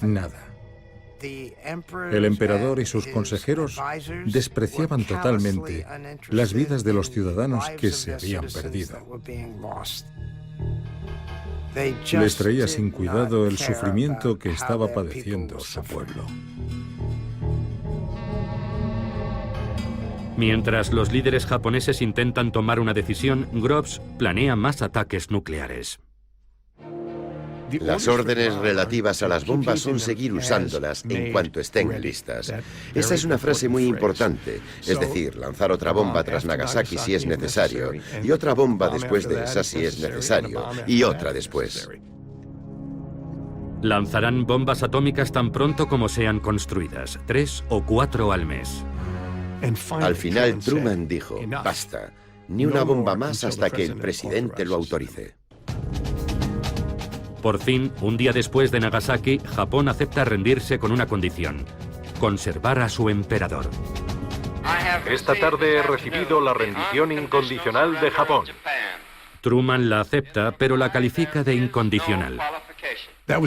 I: Nada. El emperador y sus consejeros despreciaban totalmente las vidas de los ciudadanos que se habían perdido. Les traía sin cuidado el sufrimiento que estaba padeciendo su pueblo.
A: Mientras los líderes japoneses intentan tomar una decisión, Groves planea más ataques nucleares.
H: Las órdenes relativas a las bombas son seguir usándolas en cuanto estén listas. Esa es una frase muy importante, es decir, lanzar otra bomba tras Nagasaki si es necesario, y otra bomba después de esa si es necesario, y otra después.
A: Lanzarán bombas atómicas tan pronto como sean construidas, 3 o 4 al mes.
H: Al final Truman dijo, basta. Ni una bomba más hasta que el presidente lo autorice.
A: Por fin, un día después de Nagasaki, Japón acepta rendirse con una condición: conservar a su emperador.
G: Esta tarde he recibido la rendición incondicional de Japón.
A: Truman la acepta, pero la califica de incondicional.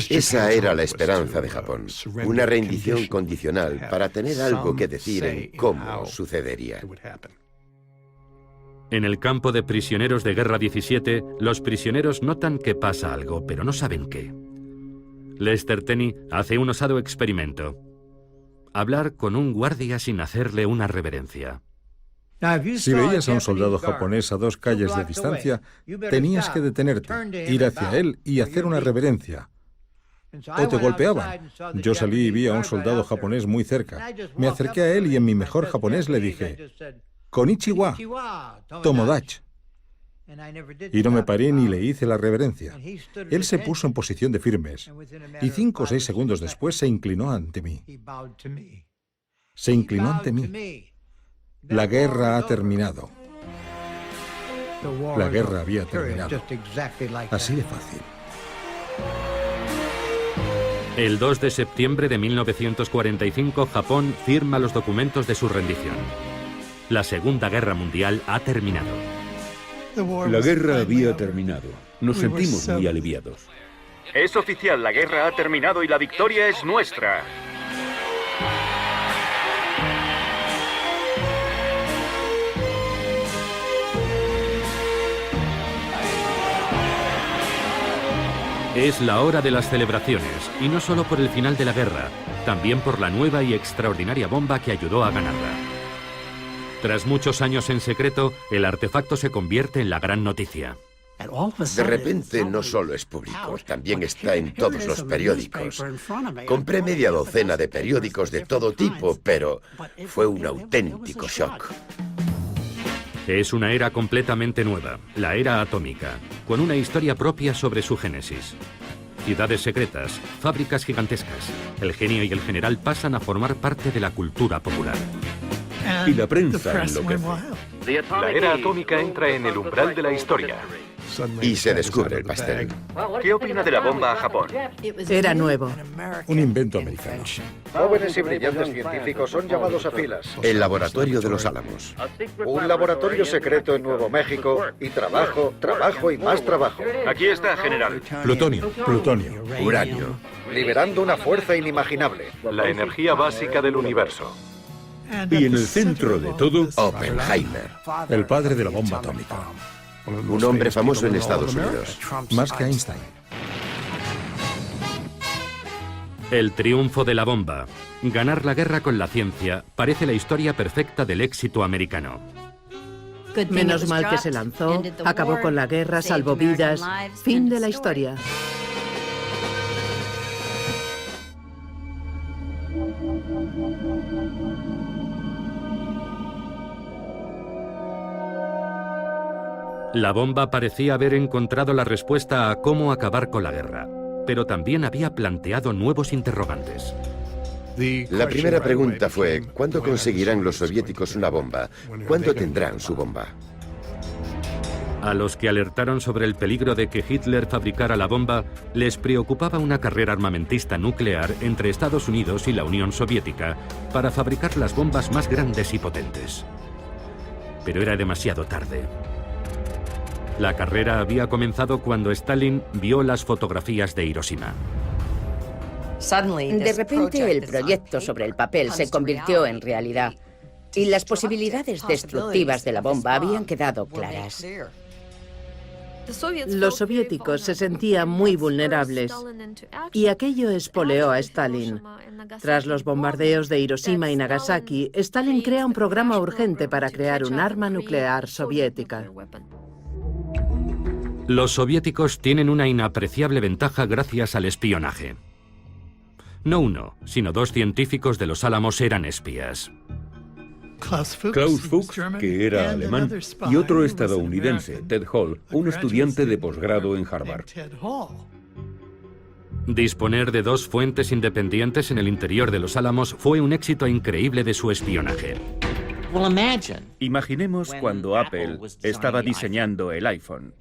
H: Esa era la esperanza de Japón, una rendición condicional para tener algo que decir en cómo sucedería.
A: En el campo de prisioneros de guerra 17, los prisioneros notan que pasa algo, pero no saben qué. Lester Tenney hace un osado experimento: hablar con un guardia sin hacerle una reverencia.
I: Si veías a un soldado japonés a 2 calles de distancia, tenías que detenerte, ir hacia él y hacer una reverencia. O te golpeaban. Yo salí y vi a un soldado japonés muy cerca. Me acerqué a él y en mi mejor japonés le dije: "Konnichiwa, Tomodachi". Y no me paré ni le hice la reverencia. Él se puso en posición de firmes y 5 o 6 segundos después se inclinó ante mí. Se inclinó ante mí. La guerra ha terminado. La guerra había terminado. Así de fácil.
A: El 2 de septiembre de 1945, Japón firma los documentos de su rendición. La Segunda Guerra Mundial ha terminado.
B: La guerra había terminado. Nos sentimos muy aliviados.
F: Es oficial, la guerra ha terminado y la victoria es nuestra.
A: Es la hora de las celebraciones, y no solo por el final de la guerra, también por la nueva y extraordinaria bomba que ayudó a ganarla. Tras muchos años en secreto, el artefacto se convierte en la gran noticia.
H: De repente no solo es público, también está en todos los periódicos. Compré media docena de periódicos de todo tipo, pero fue un auténtico shock.
A: Es una era completamente nueva, la era atómica, con una historia propia sobre su génesis. Ciudades secretas, fábricas gigantescas, el genio y el general pasan a formar parte de la cultura popular.
B: Y la prensa enloquece.
G: La era atómica entra en el umbral de la historia.
H: Y se descubre el pastel.
F: ¿Qué opina de la bomba a Japón?
C: Era nuevo.
I: Un invento americano.
E: Jóvenes y brillantes científicos son llamados a filas.
H: El laboratorio de los Álamos.
E: Un laboratorio secreto en Nuevo México y trabajo, trabajo y más trabajo.
F: Aquí está, general.
I: Plutonio. Plutonio.
H: Uranio.
E: Liberando una fuerza inimaginable.
G: La energía básica del universo.
B: Y en el centro de todo,
H: Oppenheimer.
I: El padre de la bomba atómica.
H: Un hombre famoso en Estados Unidos.
I: Más que Einstein.
A: El triunfo de la bomba. Ganar la guerra con la ciencia parece la historia perfecta del éxito americano.
C: Menos mal que se lanzó, acabó con la guerra, salvó vidas. Fin de la historia.
A: La bomba parecía haber encontrado la respuesta a cómo acabar con la guerra, pero también había planteado nuevos interrogantes.
H: La primera pregunta fue, ¿cuándo conseguirán los soviéticos una bomba? ¿Cuándo tendrán su bomba?
A: A los que alertaron sobre el peligro de que Hitler fabricara la bomba, les preocupaba una carrera armamentista nuclear entre Estados Unidos y la Unión Soviética para fabricar las bombas más grandes y potentes. Pero era demasiado tarde. La carrera había comenzado cuando Stalin vio las fotografías de Hiroshima.
D: De repente el proyecto sobre el papel se convirtió en realidad y las posibilidades destructivas de la bomba habían quedado claras.
C: Los soviéticos se sentían muy vulnerables y aquello espoleó a Stalin. Tras los bombardeos de Hiroshima y Nagasaki, Stalin crea un programa urgente para crear un arma nuclear soviética.
A: Los soviéticos tienen una inapreciable ventaja gracias al espionaje. No uno, sino 2 científicos de los Álamos eran espías.
B: Klaus Fuchs, que era alemán, y otro estadounidense, Ted Hall, un estudiante de posgrado en Harvard.
A: Disponer de 2 fuentes independientes en el interior de los Álamos fue un éxito increíble de su espionaje.
F: Imaginemos cuando Apple estaba diseñando el iPhone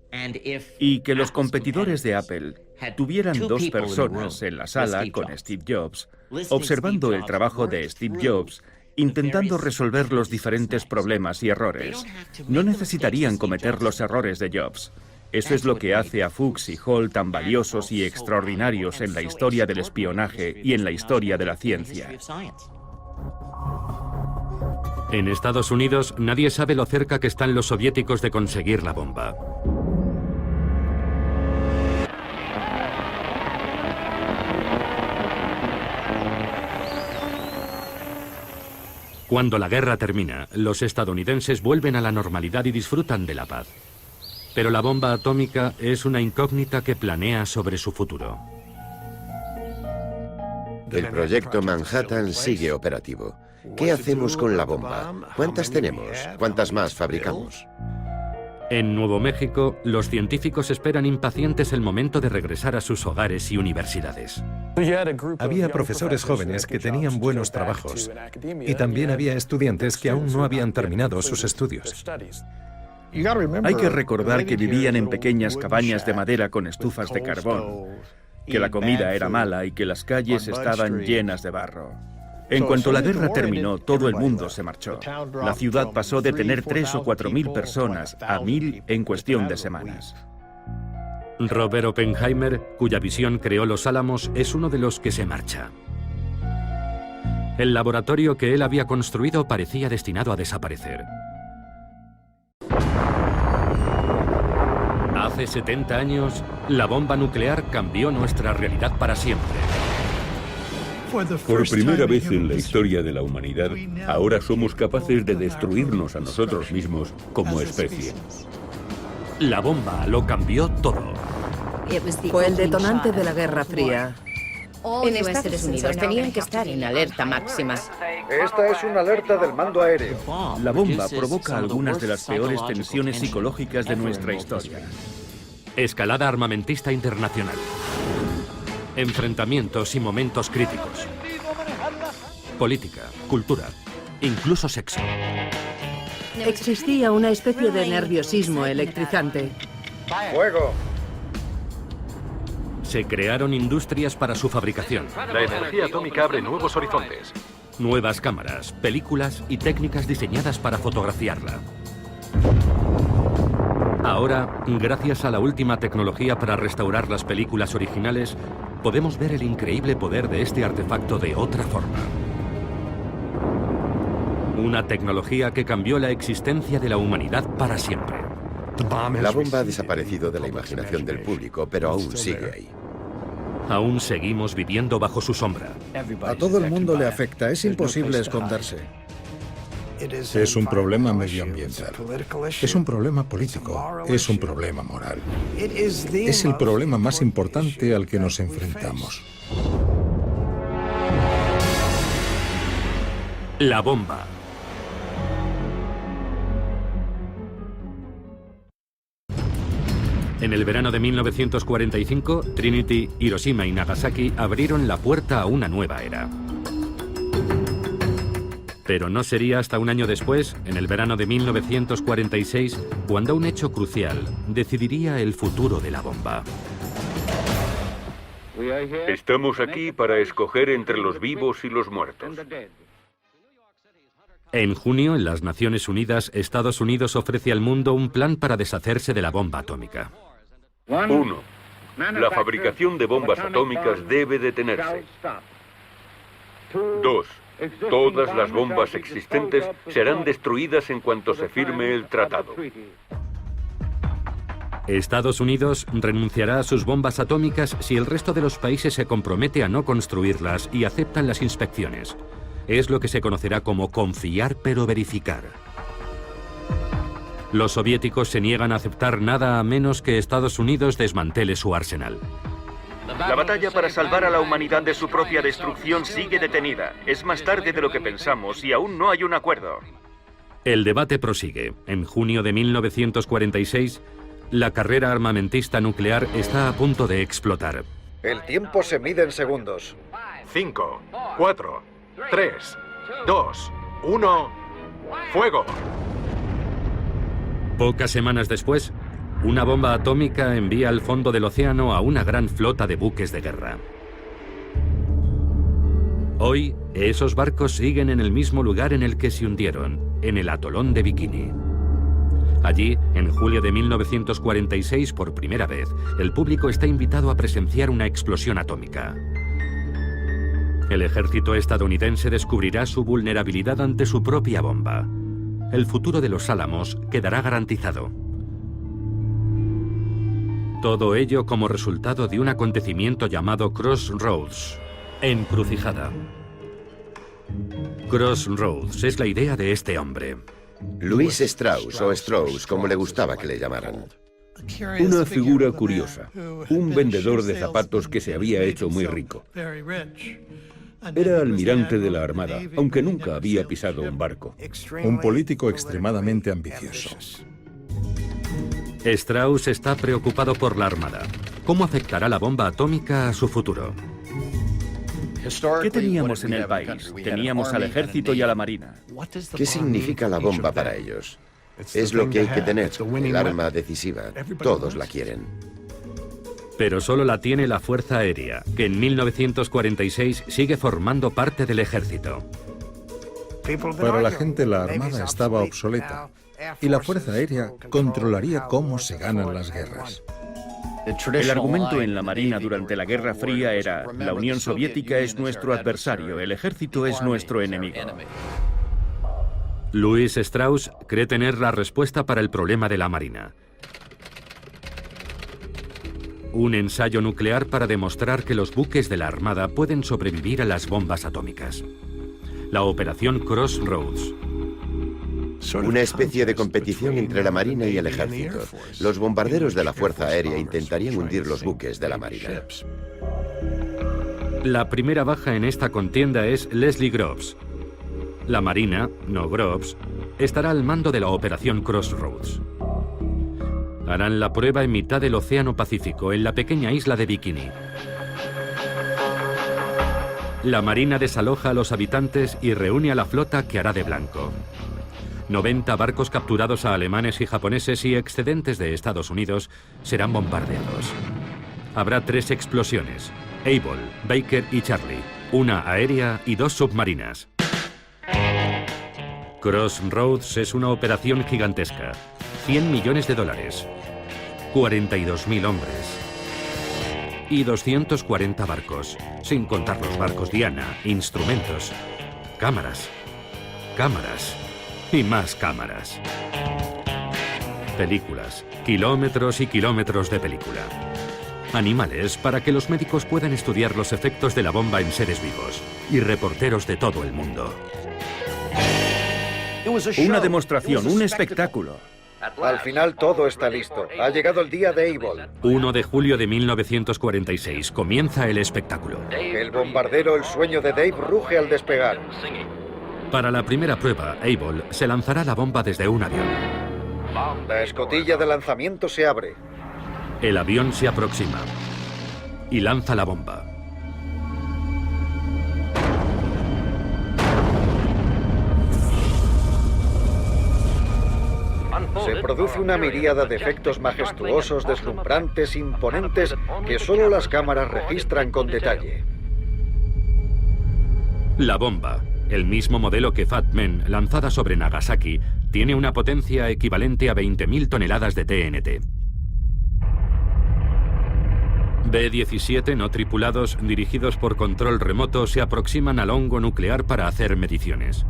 F: y que los competidores de Apple tuvieran dos personas en la sala con Steve Jobs, observando el trabajo de Steve Jobs, intentando resolver los diferentes problemas y errores. No necesitarían cometer los errores de Jobs. Eso es lo que hace a Fuchs y Hall tan valiosos y extraordinarios en la historia del espionaje y en la historia de la ciencia.
A: En Estados Unidos, nadie sabe lo cerca que están los soviéticos de conseguir la bomba. Cuando la guerra termina, los estadounidenses vuelven a la normalidad y disfrutan de la paz. Pero la bomba atómica es una incógnita que planea sobre su futuro.
H: El proyecto Manhattan sigue operativo. ¿Qué hacemos con la bomba? ¿Cuántas tenemos? ¿Cuántas más fabricamos?
A: En Nuevo México, los científicos esperan impacientes el momento de regresar a sus hogares y universidades.
J: Había profesores jóvenes que tenían buenos trabajos y también había estudiantes que aún no habían terminado sus estudios.
F: Hay que recordar que vivían en pequeñas cabañas de madera con estufas de carbón, que la comida era mala y que las calles estaban llenas de barro. En cuanto la guerra terminó, todo el mundo se marchó. La ciudad pasó de tener 3 o 4 mil personas a 1000 en cuestión de semanas.
A: Robert Oppenheimer, cuya visión creó Los Álamos, es uno de los que se marcha. El laboratorio que él había construido parecía destinado a desaparecer. Hace 70 años, la bomba nuclear cambió nuestra realidad para siempre.
B: Por primera vez en la historia de la humanidad, ahora somos capaces de destruirnos a nosotros mismos como especie.
A: La bomba lo cambió todo.
C: Fue el detonante de la Guerra Fría.
D: En Estados Unidos tenían que estar en alerta máxima.
E: Esta es una alerta del mando aéreo.
F: La bomba provoca algunas de las peores tensiones psicológicas de nuestra historia.
A: Escalada armamentista internacional. Enfrentamientos y momentos críticos. Política, cultura, incluso sexo.
C: Existía una especie de nerviosismo electrizante.
E: ¡Fuego!
A: Se crearon industrias para su fabricación.
G: La energía atómica abre nuevos horizontes.
A: Nuevas cámaras, películas y técnicas diseñadas para fotografiarla. Ahora, gracias a la última tecnología para restaurar las películas originales, podemos ver el increíble poder de este artefacto de otra forma. Una tecnología que cambió la existencia de la humanidad para siempre.
H: La bomba ha desaparecido de la imaginación del público, pero aún sigue ahí.
A: Aún seguimos viviendo bajo su sombra.
E: A todo el mundo le afecta, es imposible esconderse.
I: Es un problema medioambiental, es un problema político, es un problema moral. Es el problema más importante al que nos enfrentamos.
A: La bomba. En el verano de 1945, Trinity, Hiroshima y Nagasaki abrieron la puerta a una nueva era. Pero no sería hasta un año después, en el verano de 1946, cuando un hecho crucial decidiría el futuro de la bomba.
B: Estamos aquí para escoger entre los vivos y los muertos.
A: En junio, en las Naciones Unidas, Estados Unidos ofrece al mundo un plan para deshacerse de la bomba atómica.
B: 1. La fabricación de bombas atómicas debe detenerse. 2. Todas las bombas existentes serán destruidas en cuanto se firme el tratado.
A: Estados Unidos renunciará a sus bombas atómicas si el resto de los países se compromete a no construirlas y aceptan las inspecciones. Es lo que se conocerá como confiar pero verificar. Los soviéticos se niegan a aceptar nada a menos que Estados Unidos desmantele su arsenal.
F: La batalla para salvar a la humanidad de su propia destrucción sigue detenida. Es más tarde de lo que pensamos y aún no hay un acuerdo.
A: El debate prosigue. En junio de 1946, la carrera armamentista nuclear está a punto de explotar.
E: El tiempo se mide en segundos.
G: 5, 4, 3, 2, 1... ¡Fuego!
A: Pocas semanas después, una bomba atómica envía al fondo del océano a una gran flota de buques de guerra. Hoy, esos barcos siguen en el mismo lugar en el que se hundieron, en el atolón de Bikini. Allí, en julio de 1946, por primera vez, el público está invitado a presenciar una explosión atómica. El ejército estadounidense descubrirá su vulnerabilidad ante su propia bomba. El futuro de los Álamos quedará garantizado. Todo ello como resultado de un acontecimiento llamado Crossroads, encrucijada. Crossroads es la idea de este hombre.
H: Louis Strauss, o Strauss, como le gustaba que le llamaran.
B: Una figura curiosa, un vendedor de zapatos que se había hecho muy rico. Era almirante de la Armada, aunque nunca había pisado un barco.
I: Un político extremadamente ambicioso.
A: Strauss está preocupado por la Armada. ¿Cómo afectará la bomba atómica a su futuro?
F: ¿Qué teníamos en el país? Teníamos al ejército y a la marina.
H: ¿Qué significa la bomba para ellos? Es lo que hay que tener, el arma decisiva. Todos la quieren.
A: Pero solo la tiene la Fuerza Aérea, que en 1946 sigue formando parte del ejército.
I: Para la gente, la Armada estaba obsoleta y la Fuerza Aérea controlaría cómo se ganan las guerras.
F: El argumento en la Marina durante la Guerra Fría era: la Unión Soviética es nuestro adversario, el ejército es nuestro enemigo.
A: Louis Strauss cree tener la respuesta para el problema de la Marina. Un ensayo nuclear para demostrar que los buques de la Armada pueden sobrevivir a las bombas atómicas. La Operación Crossroads.
H: Una especie de competición entre la Marina y el ejército. Los bombarderos de la Fuerza Aérea intentarían hundir los buques de la Marina.
A: La primera baja en esta contienda es Leslie Groves. La Marina, no Groves, estará al mando de la Operación Crossroads. Harán la prueba en mitad del Océano Pacífico, en la pequeña isla de Bikini. La Marina desaloja a los habitantes y reúne a la flota que hará de blanco. 90 barcos capturados a alemanes y japoneses y excedentes de Estados Unidos serán bombardeados. Habrá 3 explosiones: Able, Baker y Charlie, una aérea y 2 submarinas. Crossroads es una operación gigantesca. $100 millones, 42.000 hombres y 240 barcos, sin contar los barcos Diana, instrumentos, cámaras y más cámaras. Películas, kilómetros y kilómetros de película. Animales para que los médicos puedan estudiar los efectos de la bomba en seres vivos. Y reporteros de todo el mundo.
F: Una demostración, un espectáculo.
E: Al final todo está listo. Ha llegado el día de Able.
A: 1 de julio de 1946. Comienza el espectáculo.
E: El bombardero El Sueño de Dave ruge al despegar.
A: Para la primera prueba, Able se lanzará la bomba desde un avión.
E: La escotilla de lanzamiento se abre.
A: El avión se aproxima y lanza la bomba.
E: Se produce una miríada de efectos majestuosos, deslumbrantes, imponentes, que solo las cámaras registran con detalle.
A: La bomba, el mismo modelo que Fat Man, lanzada sobre Nagasaki, tiene una potencia equivalente a 20.000 toneladas de TNT. B-17 no tripulados, dirigidos por control remoto, se aproximan al hongo nuclear para hacer mediciones.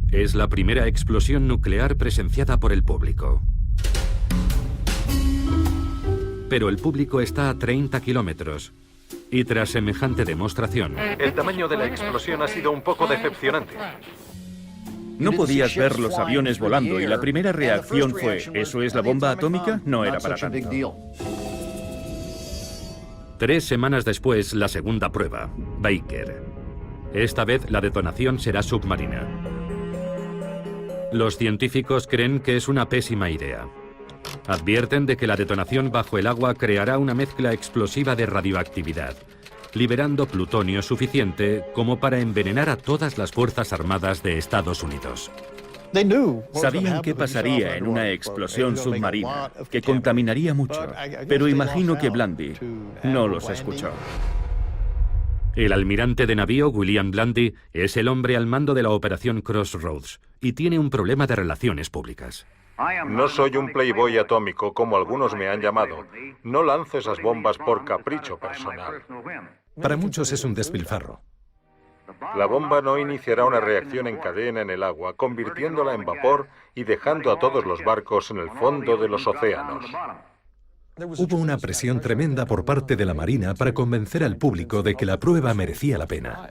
A: Es la primera explosión nuclear presenciada por el público. Pero el público está a 30 kilómetros. Y tras semejante demostración...
G: El tamaño de la explosión ha sido un poco decepcionante.
F: No podías ver los aviones volando y la primera reacción fue: ¿eso es la bomba atómica? No era para tanto.
A: 3 semanas después, la segunda prueba, Baker. Esta vez la detonación será submarina. Los científicos creen que es una pésima idea. Advierten de que la detonación bajo el agua creará una mezcla explosiva de radioactividad. liberando plutonio suficiente como para envenenar a todas las Fuerzas Armadas de Estados Unidos.
F: Sabían qué pasaría en una explosión submarina, que contaminaría mucho, pero imagino que Blandy no los escuchó.
A: El almirante de navío William Blandy es el hombre al mando de la operación Crossroads y tiene un problema de relaciones públicas.
G: No soy un playboy atómico como algunos me han llamado. No lance esas bombas por capricho personal.
J: Para muchos es un despilfarro.
G: La bomba no iniciará una reacción en cadena en el agua, convirtiéndola en vapor y dejando a todos los barcos en el fondo de los océanos.
J: Hubo una presión tremenda por parte de la Marina para convencer al público de que la prueba merecía la pena.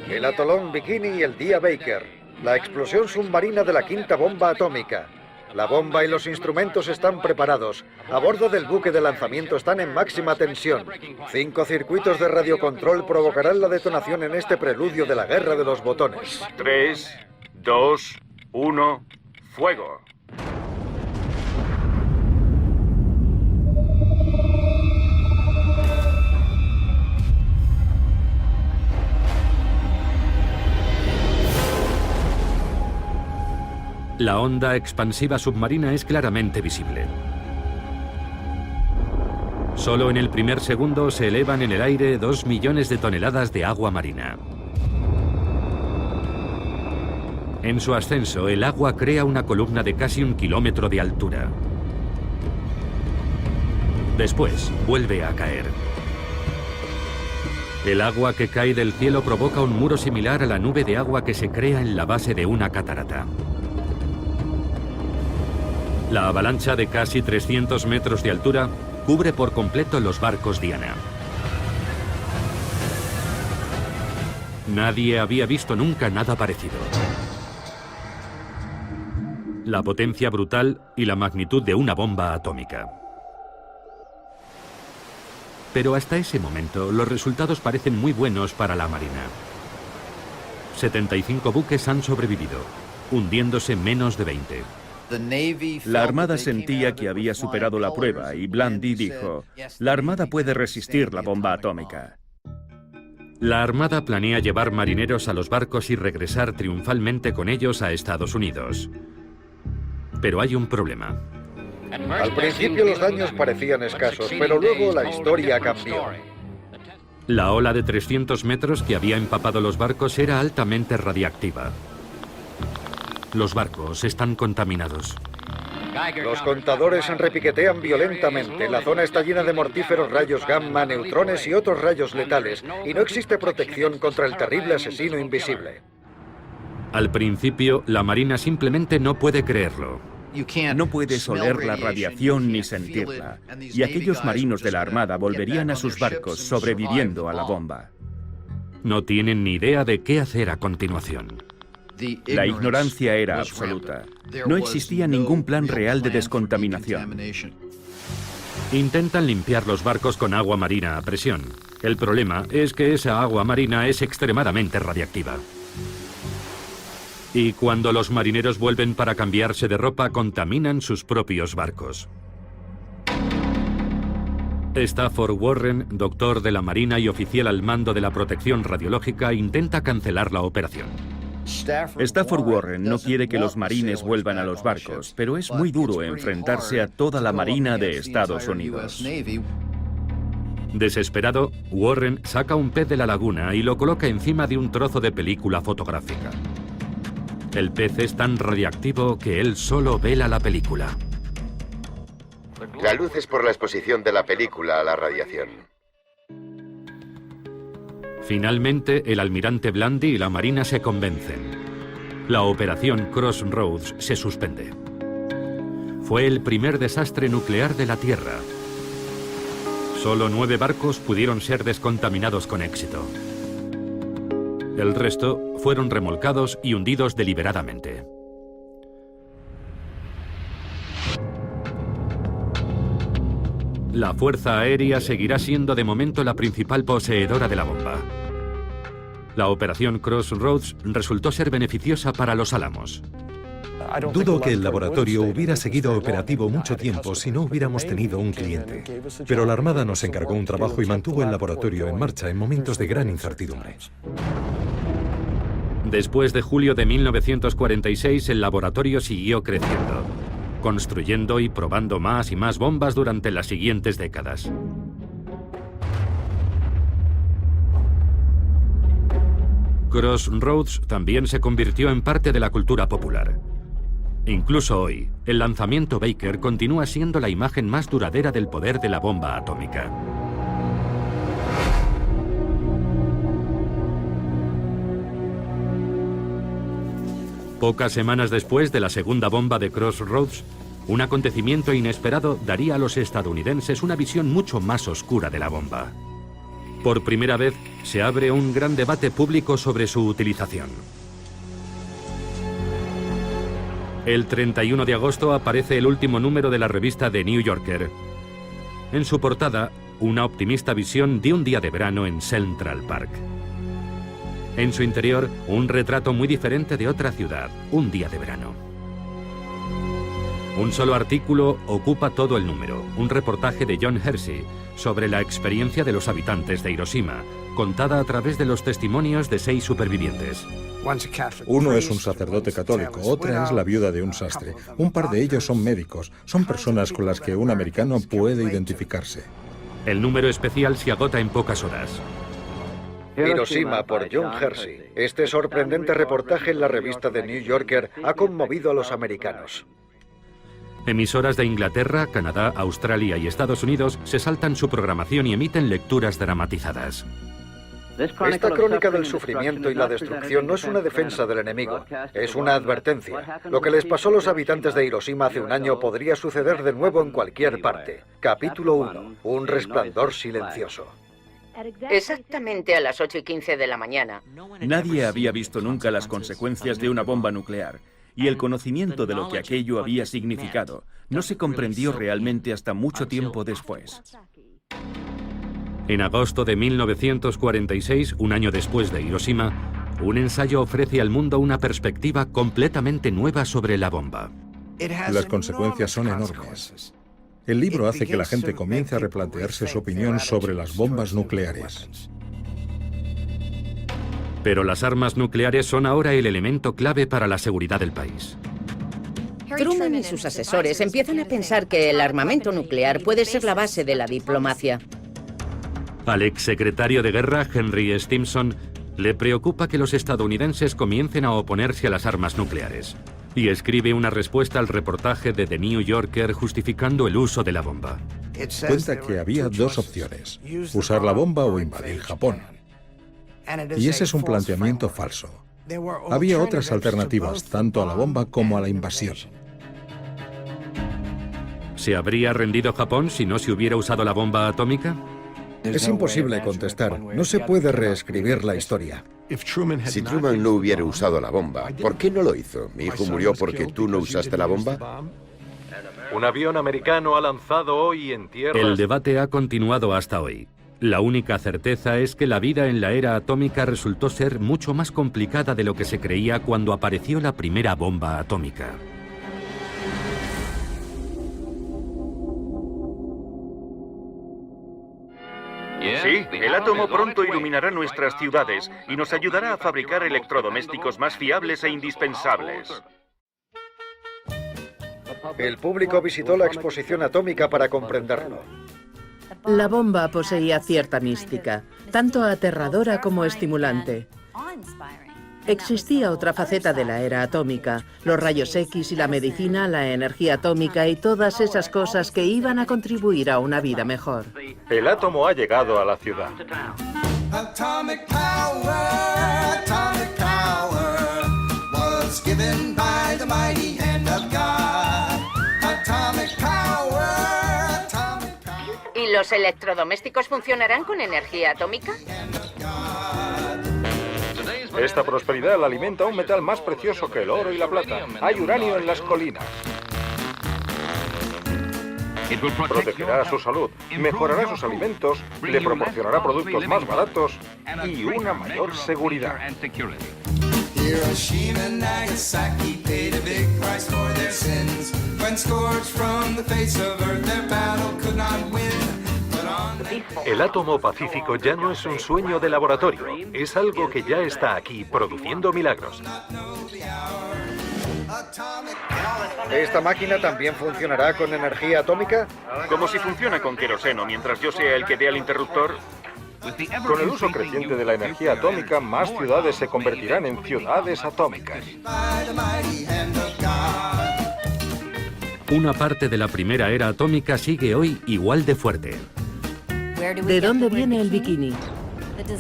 E: El atolón Bikini y el día Baker. La explosión submarina de la quinta bomba atómica. La bomba y los instrumentos están preparados. A bordo del buque de lanzamiento están en máxima tensión. 5 circuitos de radiocontrol provocarán la detonación en este preludio de la guerra de los botones.
F: 3, 2, 1, fuego.
A: La onda expansiva submarina es claramente visible. Solo en el primer segundo se elevan en el aire 2 millones de toneladas de agua marina. En su ascenso, el agua crea una columna de casi 1 kilómetro de altura. Después, vuelve a caer. El agua que cae del cielo provoca un muro similar a la nube de agua que se crea en la base de una catarata. La avalancha de casi 300 metros de altura cubre por completo los barcos Diana. Nadie había visto nunca nada parecido. La potencia brutal y la magnitud de una bomba atómica. Pero hasta ese momento los resultados parecen muy buenos para la Marina. 75 buques han sobrevivido, hundiéndose menos de 20.
F: La Armada sentía que había superado la prueba y Blandy dijo, la Armada puede resistir la bomba atómica.
A: La Armada planea llevar marineros a los barcos y regresar triunfalmente con ellos a Estados Unidos. Pero hay un problema.
E: Al principio los daños parecían escasos, pero luego la historia cambió.
A: La ola de 300 metros que había empapado los barcos era altamente radiactiva. Los barcos están contaminados.
E: Los contadores repiquetean violentamente. La zona está llena de mortíferos rayos gamma, neutrones y otros rayos letales, y no existe protección contra el terrible asesino invisible.
A: Al principio, la Marina simplemente no puede creerlo.
F: No puedes oler la radiación ni sentirla, y aquellos marinos de la Armada volverían a sus barcos sobreviviendo a la bomba.
A: No tienen ni idea de qué hacer a continuación.
F: La ignorancia era absoluta. No existía ningún plan real de descontaminación.
A: Intentan limpiar los barcos con agua marina a presión. El problema es que esa agua marina es extremadamente radiactiva. Y cuando los marineros vuelven para cambiarse de ropa, contaminan sus propios barcos. Stafford Warren, doctor de la Marina y oficial al mando de la protección radiológica, intenta cancelar la operación.
F: Stafford Warren no quiere que los marines vuelvan a los barcos, pero es muy duro enfrentarse a toda la Marina de Estados Unidos.
A: Desesperado, Warren saca un pez de la laguna y lo coloca encima de un trozo de película fotográfica. El pez es tan radiactivo que él solo vela la película.
H: La luz es por la exposición de la película a la radiación.
A: Finalmente, el almirante Blandy y la Marina se convencen. La operación Crossroads se suspende. Fue el primer desastre nuclear de la Tierra. Solo 9 barcos pudieron ser descontaminados con éxito. El resto fueron remolcados y hundidos deliberadamente. La Fuerza Aérea seguirá siendo de momento la principal poseedora de la bomba. La operación Crossroads resultó ser beneficiosa para los Álamos.
J: Dudo que el laboratorio hubiera seguido operativo mucho tiempo si no hubiéramos tenido un cliente. Pero la Armada nos encargó un trabajo y mantuvo el laboratorio en marcha en momentos de gran incertidumbre.
A: Después de julio de 1946, el laboratorio siguió creciendo, construyendo y probando más y más bombas durante las siguientes décadas. Crossroads también se convirtió en parte de la cultura popular. Incluso hoy, el lanzamiento Baker continúa siendo la imagen más duradera del poder de la bomba atómica. Pocas semanas después de la segunda bomba de Crossroads, un acontecimiento inesperado daría a los estadounidenses una visión mucho más oscura de la bomba. Por primera vez, se abre un gran debate público sobre su utilización. El 31 de agosto aparece el último número de la revista The New Yorker. En su portada, una optimista visión de un día de verano en Central Park. En su interior, un retrato muy diferente de otra ciudad, un día de verano. Un solo artículo ocupa todo el número, un reportaje de John Hersey sobre la experiencia de los habitantes de Hiroshima, contada a través de los testimonios de 6 supervivientes.
I: Uno es un sacerdote católico, otra es la viuda de un sastre. Un par de ellos son médicos, son personas con las que un americano puede identificarse.
A: El número especial se agota en pocas horas.
E: Hiroshima por John Hersey. Este sorprendente reportaje en la revista The New Yorker ha conmovido a los americanos.
A: Emisoras de Inglaterra, Canadá, Australia y Estados Unidos se saltan su programación y emiten lecturas dramatizadas.
E: Esta crónica del sufrimiento y la destrucción no es una defensa del enemigo, es una advertencia. Lo que les pasó a los habitantes de Hiroshima hace un año podría suceder de nuevo en cualquier parte. Capítulo 1. Un resplandor silencioso.
D: Exactamente a las 8:15 de la mañana.
F: Nadie había visto nunca las consecuencias de una bomba nuclear, y el conocimiento de lo que aquello había significado no se comprendió realmente hasta mucho tiempo después.
A: En agosto de 1946, un año después de Hiroshima, un ensayo ofrece al mundo una perspectiva completamente nueva sobre la bomba.
I: Las consecuencias son enormes. El libro hace que la gente comience a replantearse su opinión sobre las bombas nucleares.
A: Pero las armas nucleares son ahora el elemento clave para la seguridad del país.
D: Truman y sus asesores empiezan a pensar que el armamento nuclear puede ser la base de la diplomacia.
A: Al exsecretario de Guerra, Henry Stimson, le preocupa que los estadounidenses comiencen a oponerse a las armas nucleares, y escribe una respuesta al reportaje de The New Yorker justificando el uso de la bomba.
I: Cuenta que había 2 opciones, usar la bomba o invadir Japón. Y ese es un planteamiento falso. Había otras alternativas, tanto a la bomba como a la invasión.
A: ¿Se habría rendido Japón si no se hubiera usado la bomba atómica?
E: Es imposible contestar. No se puede reescribir la historia.
H: Si Truman no hubiera usado la bomba, ¿por qué no lo hizo? ¿Mi hijo murió porque tú no usaste la bomba?
G: Un avión americano ha lanzado hoy en tierra.
A: El debate ha continuado hasta hoy. La única certeza es que la vida en la era atómica resultó ser mucho más complicada de lo que se creía cuando apareció la primera bomba atómica.
F: Sí, el átomo pronto iluminará nuestras ciudades y nos ayudará a fabricar electrodomésticos más fiables e indispensables.
E: El público visitó la exposición atómica para comprenderlo.
C: La bomba poseía cierta mística, tanto aterradora como estimulante. Existía otra faceta de la era atómica, los rayos X y la medicina, la energía atómica y todas esas cosas que iban a contribuir a una vida mejor.
G: El átomo ha llegado a la ciudad.
K: Atomic power was given by the mighty hand of God. Atomic power, atomic power.
D: ¿Y los electrodomésticos funcionarán con energía atómica?
G: Esta prosperidad la alimenta un metal más precioso que el oro y la plata. Hay uranio en las colinas. Protegerá su salud, mejorará sus alimentos, le proporcionará productos más baratos y una mayor seguridad.
K: Hiroshima and Nagasaki paid a big price for their sins. When scourged from the face of earth, their battle could not win. But on
G: El átomo pacífico ya no es un sueño de laboratorio, es algo que ya está aquí produciendo milagros.
E: ¿Esta máquina también funcionará con energía atómica?
F: Como si funciona con queroseno, mientras yo sea el que dé al interruptor.
L: Con el uso creciente de la energía atómica, más ciudades se convertirán en ciudades atómicas.
A: Una parte de la primera era atómica sigue hoy igual de fuerte.
C: ¿De dónde viene el bikini?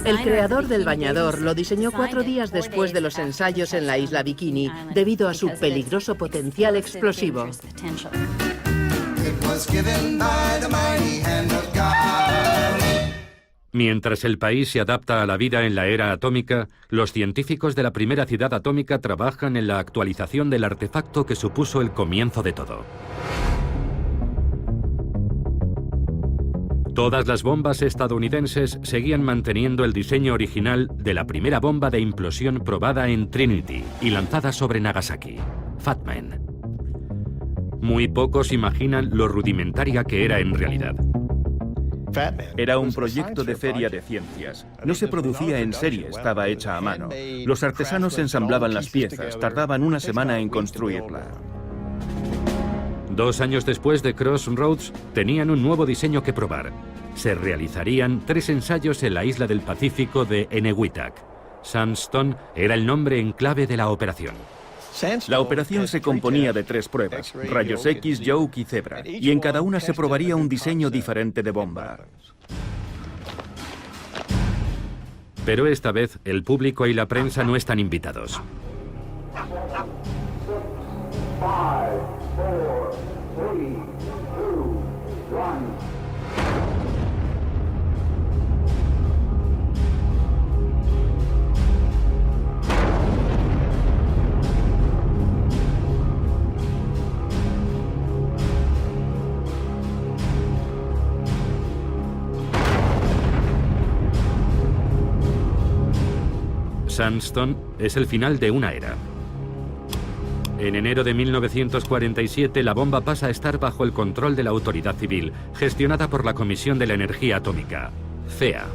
C: El creador del bañador lo diseñó 4 días después de los ensayos en la isla Bikini, debido a su peligroso potencial explosivo.
A: Mientras el país se adapta a la vida en la era atómica, los científicos de la primera ciudad atómica trabajan en la actualización del artefacto que supuso el comienzo de todo. Todas las bombas estadounidenses seguían manteniendo el diseño original de la primera bomba de implosión probada en Trinity y lanzada sobre Nagasaki, Fat Man. Muy pocos imaginan lo rudimentaria que era en realidad.
F: Era un proyecto de feria de ciencias. No se producía en serie, estaba hecha a mano. Los artesanos ensamblaban las piezas, tardaban una semana en construirla.
A: 2 años después de Crossroads, tenían un nuevo diseño que probar. Se realizarían 3 ensayos en la isla del Pacífico de Enewetak. Sandstone era el nombre en clave de la operación.
F: La operación se componía de 3 pruebas, rayos X, Yoke y Zebra, y en cada una se probaría un diseño diferente de bomba.
A: Pero esta vez el público y la prensa no están invitados.
K: 5, 4, 3, 2, 1.
A: Sandstone es el final de una era. En enero de 1947, la bomba pasa a estar bajo el control de la autoridad civil, gestionada por la Comisión de la Energía Atómica, CEA.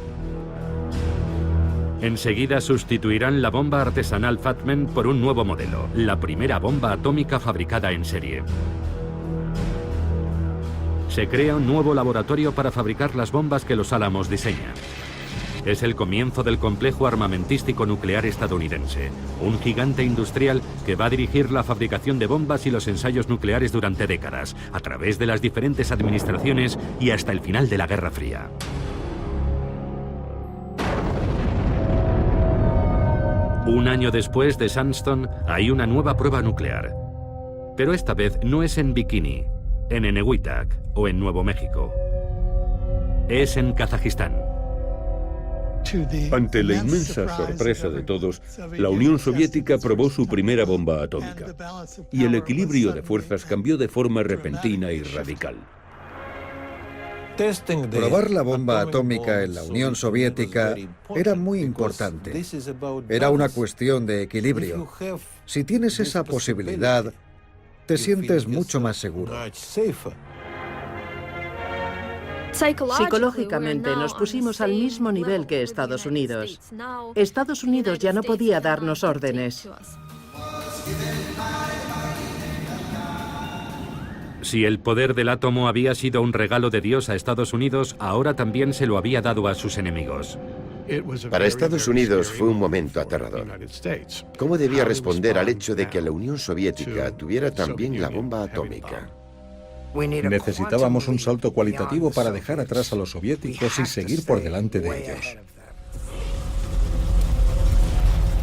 A: Enseguida sustituirán la bomba artesanal Fat Man por un nuevo modelo, la primera bomba atómica fabricada en serie. Se crea un nuevo laboratorio para fabricar las bombas que los Álamos diseñan. Es el comienzo del complejo armamentístico nuclear estadounidense, un gigante industrial que va a dirigir la fabricación de bombas y los ensayos nucleares durante décadas, a través de las diferentes administraciones y hasta el final de la Guerra Fría. Un año después de Sandstone hay una nueva prueba nuclear. Pero esta vez no es en Bikini, en Enewetak o en Nuevo México. Es en Kazajistán.
B: Ante la inmensa sorpresa de todos, la Unión Soviética probó su primera bomba atómica, y el equilibrio de fuerzas cambió de forma repentina y radical.
E: Probar la bomba atómica en la Unión Soviética era muy importante. Era una cuestión de equilibrio. Si tienes esa posibilidad, te sientes mucho más seguro.
C: Psicológicamente nos pusimos al mismo nivel que Estados Unidos. Estados Unidos ya no podía darnos órdenes.
A: Si el poder del átomo había sido un regalo de Dios a Estados Unidos, ahora también se lo había dado a sus enemigos.
H: Para Estados Unidos fue un momento aterrador. ¿Cómo debía responder al hecho de que la Unión Soviética tuviera también la bomba atómica?
I: Necesitábamos un salto cualitativo para dejar atrás a los soviéticos y seguir por delante de ellos.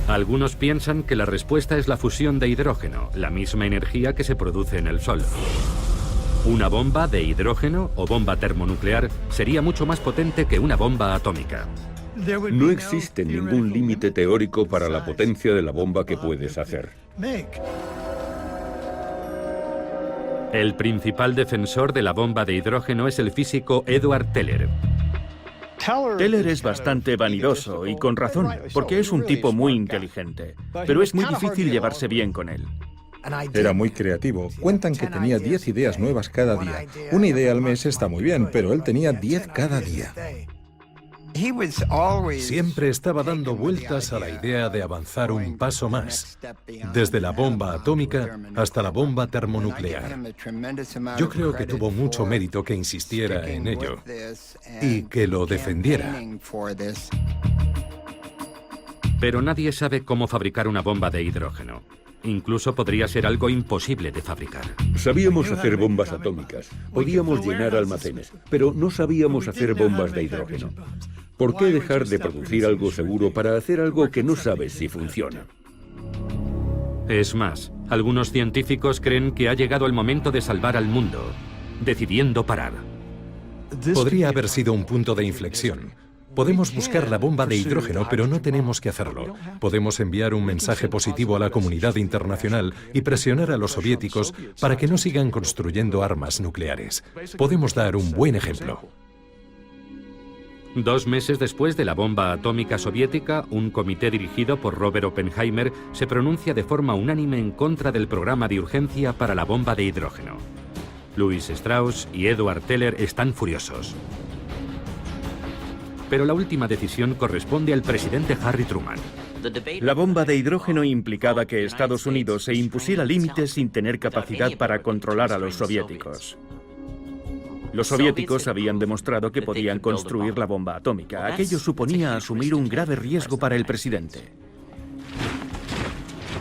A: Algunos piensan que la respuesta es la fusión de hidrógeno, la misma energía que se produce en el Sol. Una bomba de hidrógeno o bomba termonuclear sería mucho más potente que una bomba atómica.
B: No existe ningún límite teórico para la potencia de la bomba que puedes hacer.
A: El principal defensor de la bomba de hidrógeno es el físico Edward Teller.
F: Teller es bastante vanidoso y con razón, porque es un tipo muy inteligente, pero es muy difícil llevarse bien con él.
I: Era muy creativo. Cuentan que tenía 10 ideas nuevas cada día. Una idea al mes está muy bien, pero él tenía 10 cada día.
J: Siempre estaba dando vueltas a la idea de avanzar un paso más, desde la bomba atómica hasta la bomba termonuclear. Yo creo que tuvo mucho mérito que insistiera en ello y que lo defendiera.
A: Pero nadie sabe cómo fabricar una bomba de hidrógeno. Incluso podría ser algo imposible de fabricar.
B: Sabíamos hacer bombas atómicas, podíamos llenar almacenes, pero no sabíamos hacer bombas de hidrógeno. ¿Por qué dejar de producir algo seguro para hacer algo que no sabes si funciona?
A: Es más, algunos científicos creen que ha llegado el momento de salvar al mundo, decidiendo parar.
J: Podría haber sido un punto de inflexión. Podemos buscar la bomba de hidrógeno, pero no tenemos que hacerlo. Podemos enviar un mensaje positivo a la comunidad internacional y presionar a los soviéticos para que no sigan construyendo armas nucleares. Podemos dar un buen ejemplo.
A: 2 meses después de la bomba atómica soviética, un comité dirigido por Robert Oppenheimer se pronuncia de forma unánime en contra del programa de urgencia para la bomba de hidrógeno. Louis Strauss y Edward Teller están furiosos. Pero la última decisión corresponde al presidente Harry Truman.
F: La bomba de hidrógeno implicaba que Estados Unidos se impusiera límites sin tener capacidad para controlar a los soviéticos. Los soviéticos habían demostrado que podían construir la bomba atómica. Aquello suponía asumir un grave riesgo para el presidente.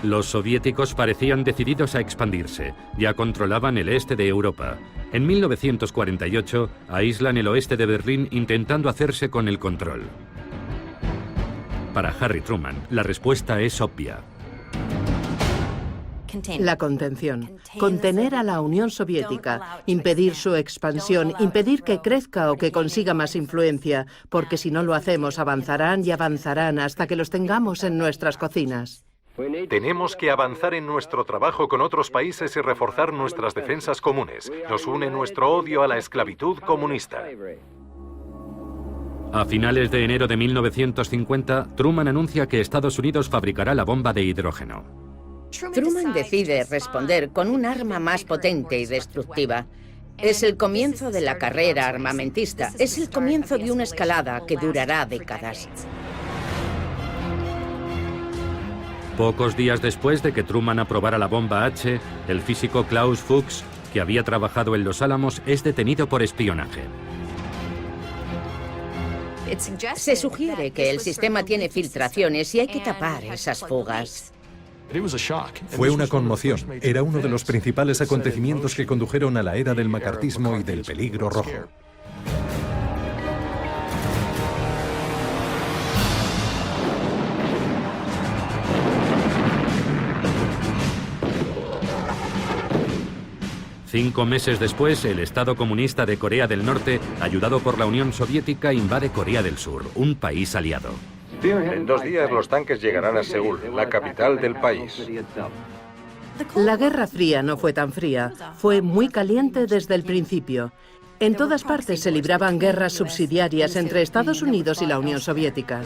A: Los soviéticos parecían decididos a expandirse. Ya controlaban el este de Europa. En 1948 aíslan el oeste de Berlín intentando hacerse con el control. Para Harry Truman, la respuesta es obvia.
C: La contención. Contener a la Unión Soviética, impedir su expansión, impedir que crezca o que consiga más influencia, porque si no lo hacemos avanzarán y avanzarán hasta que los tengamos en nuestras cocinas.
G: Tenemos que avanzar en nuestro trabajo con otros países y reforzar nuestras defensas comunes. Nos une nuestro odio a la esclavitud comunista.
A: A finales de enero de 1950, Truman anuncia que Estados Unidos fabricará la bomba de hidrógeno.
D: Truman decide responder con un arma más potente y destructiva. Es el comienzo de la carrera armamentista. Es el comienzo de una escalada que durará décadas.
A: Pocos días después de que Truman aprobara la bomba H, el físico Klaus Fuchs, que había trabajado en Los Álamos, es detenido por espionaje.
D: Se sugiere que el sistema tiene filtraciones y hay que tapar esas fugas.
J: Fue una conmoción. Era uno de los principales acontecimientos que condujeron a la era del macartismo y del peligro rojo.
A: Cinco meses después, el Estado comunista de Corea del Norte, ayudado por la Unión Soviética, invade Corea del Sur, un país aliado.
L: En 2 días los tanques llegarán a Seúl, la capital del país.
C: La Guerra Fría no fue tan fría, fue muy caliente desde el principio. En todas partes se libraban guerras subsidiarias entre Estados Unidos y la Unión Soviética.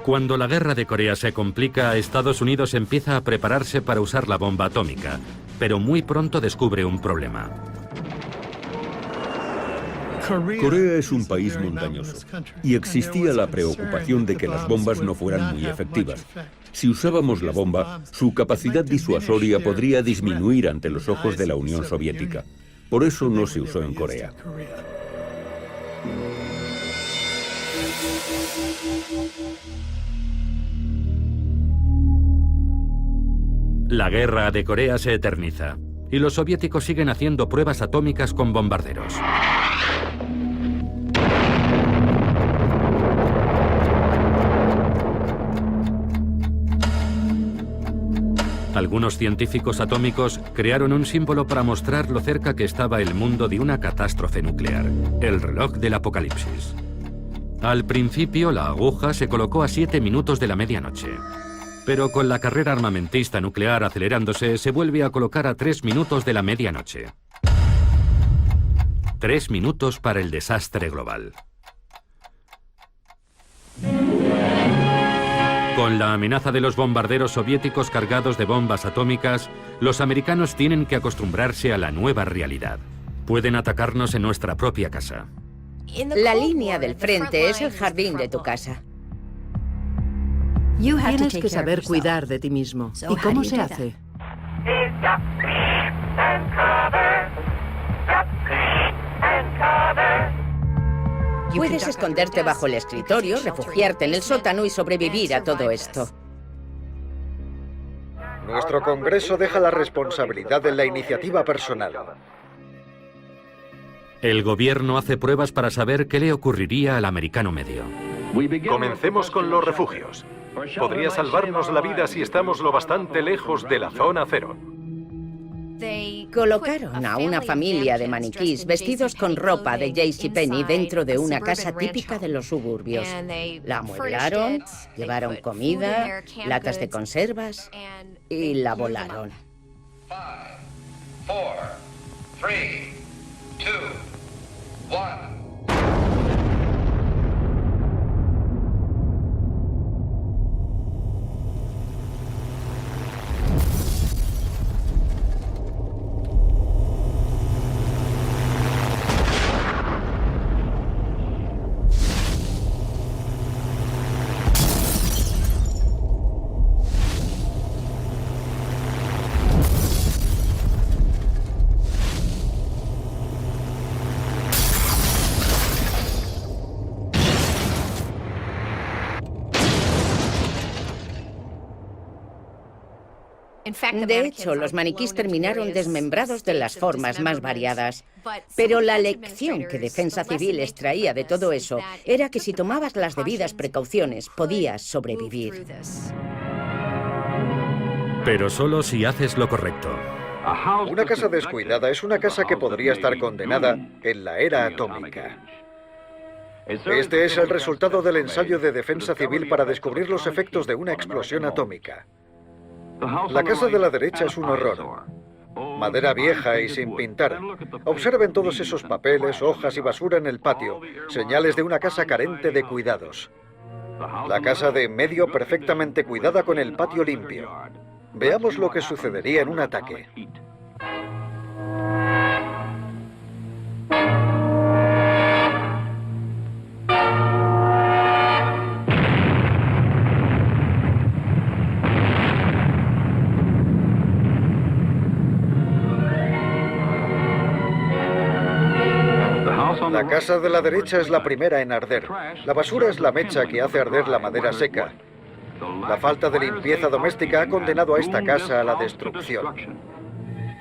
A: Cuando la guerra de Corea se complica, Estados Unidos empieza a prepararse para usar la bomba atómica, pero muy pronto descubre un problema.
B: Corea es un país montañoso y existía la preocupación de que las bombas no fueran muy efectivas. Si usábamos la bomba, su capacidad disuasoria podría disminuir ante los ojos de la Unión Soviética. Por eso no se usó en Corea.
A: La guerra de Corea se eterniza y los soviéticos siguen haciendo pruebas atómicas con bombarderos. Algunos científicos atómicos crearon un símbolo para mostrar lo cerca que estaba el mundo de una catástrofe nuclear, el reloj del apocalipsis. Al principio, la aguja se colocó a 7 minutos de la medianoche. Pero con la carrera armamentista nuclear acelerándose, se vuelve a colocar a 3 minutos de la medianoche. 3 minutos para el desastre global. Con la amenaza de los bombarderos soviéticos cargados de bombas atómicas, los americanos tienen que acostumbrarse a la nueva realidad. Pueden atacarnos en nuestra propia casa.
D: La línea del frente es el jardín de tu casa.
C: Tienes que saber cuidar de ti mismo. ¿Y cómo se hace?
D: Puedes esconderte bajo el escritorio, refugiarte en el sótano y sobrevivir a todo esto.
E: Nuestro Congreso deja la responsabilidad en la iniciativa personal.
A: El gobierno hace pruebas para saber qué le ocurriría al americano medio.
G: Comencemos con los refugios. Podría salvarnos la vida si estamos lo bastante lejos de la zona cero.
D: Colocaron a una familia de maniquís vestidos con ropa de JCPenney dentro de una casa típica de los suburbios. La amueblaron, llevaron comida, latas de conservas y la volaron.
K: 5, 4, 3, 2, 1.
D: De hecho, los maniquís terminaron desmembrados de las formas más variadas. Pero la lección que Defensa Civil extraía de todo eso era que si tomabas las debidas precauciones, podías sobrevivir.
A: Pero solo si haces lo correcto.
E: Una casa descuidada es una casa que podría estar condenada en la era atómica. Este es el resultado del ensayo de Defensa Civil para descubrir los efectos de una explosión atómica. La casa de la derecha es un horror. Madera vieja y sin pintar. Observen todos esos papeles, hojas y basura en el patio, señales de una casa carente de cuidados. La casa de en medio perfectamente cuidada con el patio limpio. Veamos lo que sucedería en un ataque. La casa de la derecha es la primera en arder. La basura es la mecha que hace arder la madera seca. La falta de limpieza doméstica ha condenado a esta casa a la destrucción.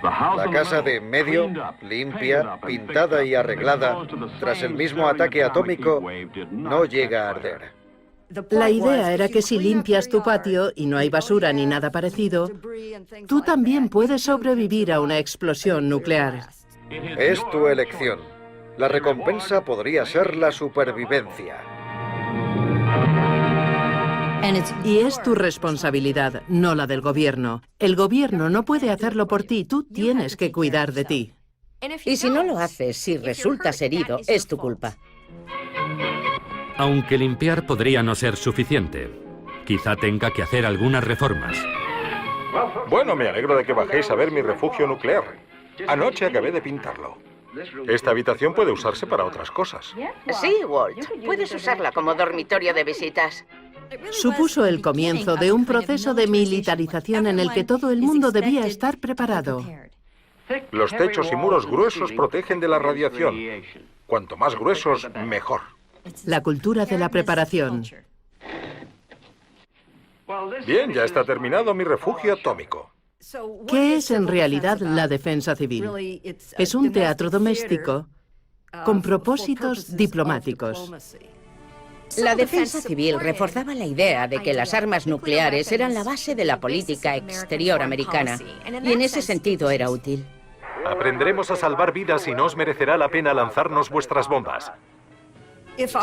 E: La casa de en medio, limpia, pintada y arreglada, tras el mismo ataque atómico, no llega a arder.
C: La idea era que si limpias tu patio y no hay basura ni nada parecido, tú también puedes sobrevivir a una explosión nuclear.
E: Es tu elección. La recompensa podría ser la supervivencia.
C: Y es tu responsabilidad, no la del gobierno. El gobierno no puede hacerlo por ti, tú tienes que cuidar de ti.
D: Y si no lo haces, si resultas herido, es tu culpa.
A: Aunque limpiar podría no ser suficiente. Quizá tenga que hacer algunas reformas.
L: Bueno, me alegro de que bajéis a ver mi refugio nuclear. Anoche acabé de pintarlo. Esta habitación puede usarse para otras cosas.
D: Sí, Walt. Puedes usarla como dormitorio de visitas.
C: Supuso el comienzo de un proceso de militarización en el que todo el mundo debía estar preparado.
L: Los techos y muros gruesos protegen de la radiación. Cuanto más gruesos, mejor.
C: La cultura de la preparación.
L: Bien, ya está terminado mi refugio atómico.
C: ¿Qué es en realidad la defensa civil? Es un teatro doméstico con propósitos diplomáticos.
D: La defensa civil reforzaba la idea de que las armas nucleares eran la base de la política exterior americana, y en ese sentido era útil.
G: Aprenderemos a salvar vidas y no os merecerá la pena lanzarnos vuestras bombas.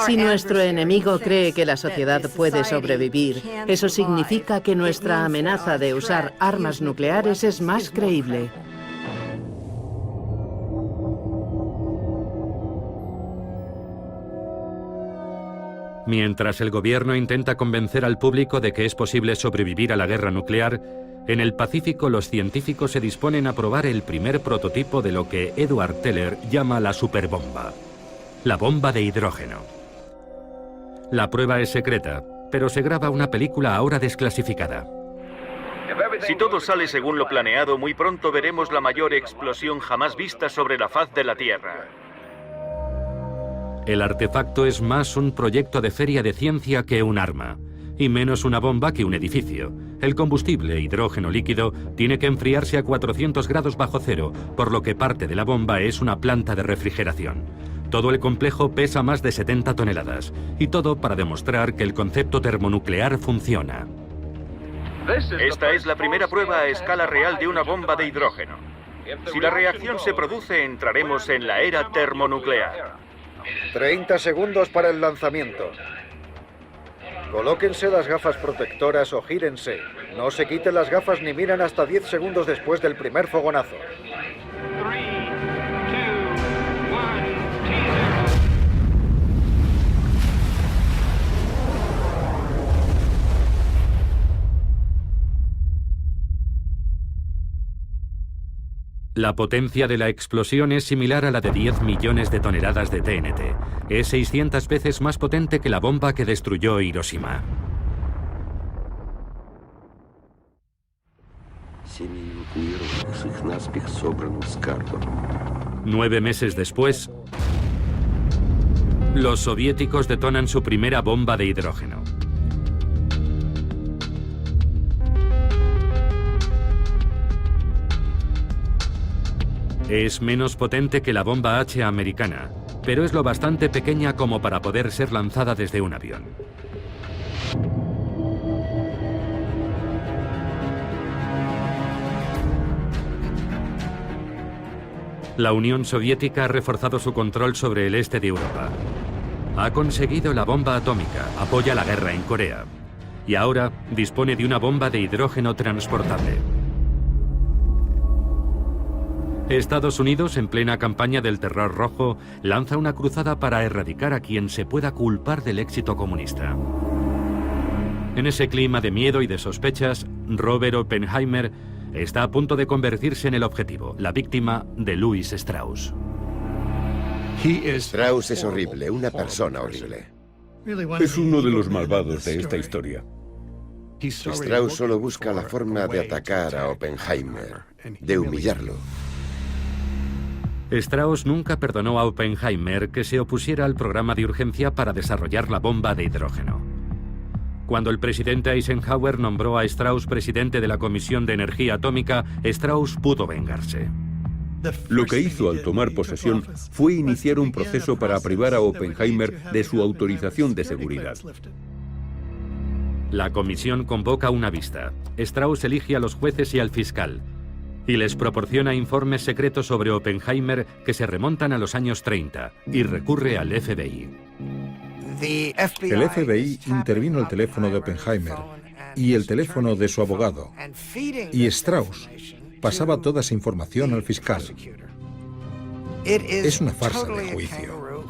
C: Si nuestro enemigo cree que la sociedad puede sobrevivir, eso significa que nuestra amenaza de usar armas nucleares es más creíble.
A: Mientras el gobierno intenta convencer al público de que es posible sobrevivir a la guerra nuclear, en el Pacífico los científicos se disponen a probar el primer prototipo de lo que Edward Teller llama la superbomba, la bomba de hidrógeno. La prueba es secreta, pero se graba una película ahora desclasificada.
F: Si todo sale según lo planeado, muy pronto veremos la mayor explosión jamás vista sobre la faz de la Tierra.
A: El artefacto es más un proyecto de feria de ciencia que un arma, y menos una bomba que un edificio. El combustible, hidrógeno líquido, tiene que enfriarse a 400 grados bajo cero, por lo que parte de la bomba es una planta de refrigeración. Todo el complejo pesa más de 70 toneladas, y todo para demostrar que el concepto termonuclear funciona.
F: Esta es la primera prueba a escala real de una bomba de hidrógeno. Si la reacción se produce, entraremos en la era termonuclear.
E: 30 segundos para el lanzamiento. Colóquense las gafas protectoras o gírense. No se quiten las gafas ni miren hasta 10 segundos después del primer fogonazo.
A: La potencia de la explosión es similar a la de 10 millones de toneladas de TNT. Es 600 veces más potente que la bomba que destruyó Hiroshima. Nueve meses después, los soviéticos detonan su primera bomba de hidrógeno. Es menos potente que la bomba H americana, pero es lo bastante pequeña como para poder ser lanzada desde un avión. La Unión Soviética ha reforzado su control sobre el este de Europa. Ha conseguido la bomba atómica, apoya la guerra en Corea y ahora dispone de una bomba de hidrógeno transportable. Estados Unidos, en plena campaña del Terror Rojo, lanza una cruzada para erradicar a quien se pueda culpar del éxito comunista. En ese clima de miedo y de sospechas, Robert Oppenheimer está a punto de convertirse en el objetivo, la víctima de Louis Strauss.
H: Strauss es horrible, una persona horrible.
B: Es uno de los malvados de esta historia.
H: Strauss solo busca la forma de atacar a Oppenheimer, de humillarlo.
A: Strauss nunca perdonó a Oppenheimer que se opusiera al programa de urgencia para desarrollar la bomba de hidrógeno. Cuando el presidente Eisenhower nombró a Strauss presidente de la Comisión de Energía Atómica, Strauss pudo vengarse.
B: Lo que hizo al tomar posesión fue iniciar un proceso para privar a Oppenheimer de su autorización de seguridad.
A: La comisión convoca una vista. Strauss elige a los jueces y al fiscal, y les proporciona informes secretos sobre Oppenheimer que se remontan a los años 30, y recurre al FBI.
I: El FBI intervino el teléfono de Oppenheimer y el teléfono de su abogado, y Strauss pasaba toda esa información al fiscal. Es una farsa de juicio.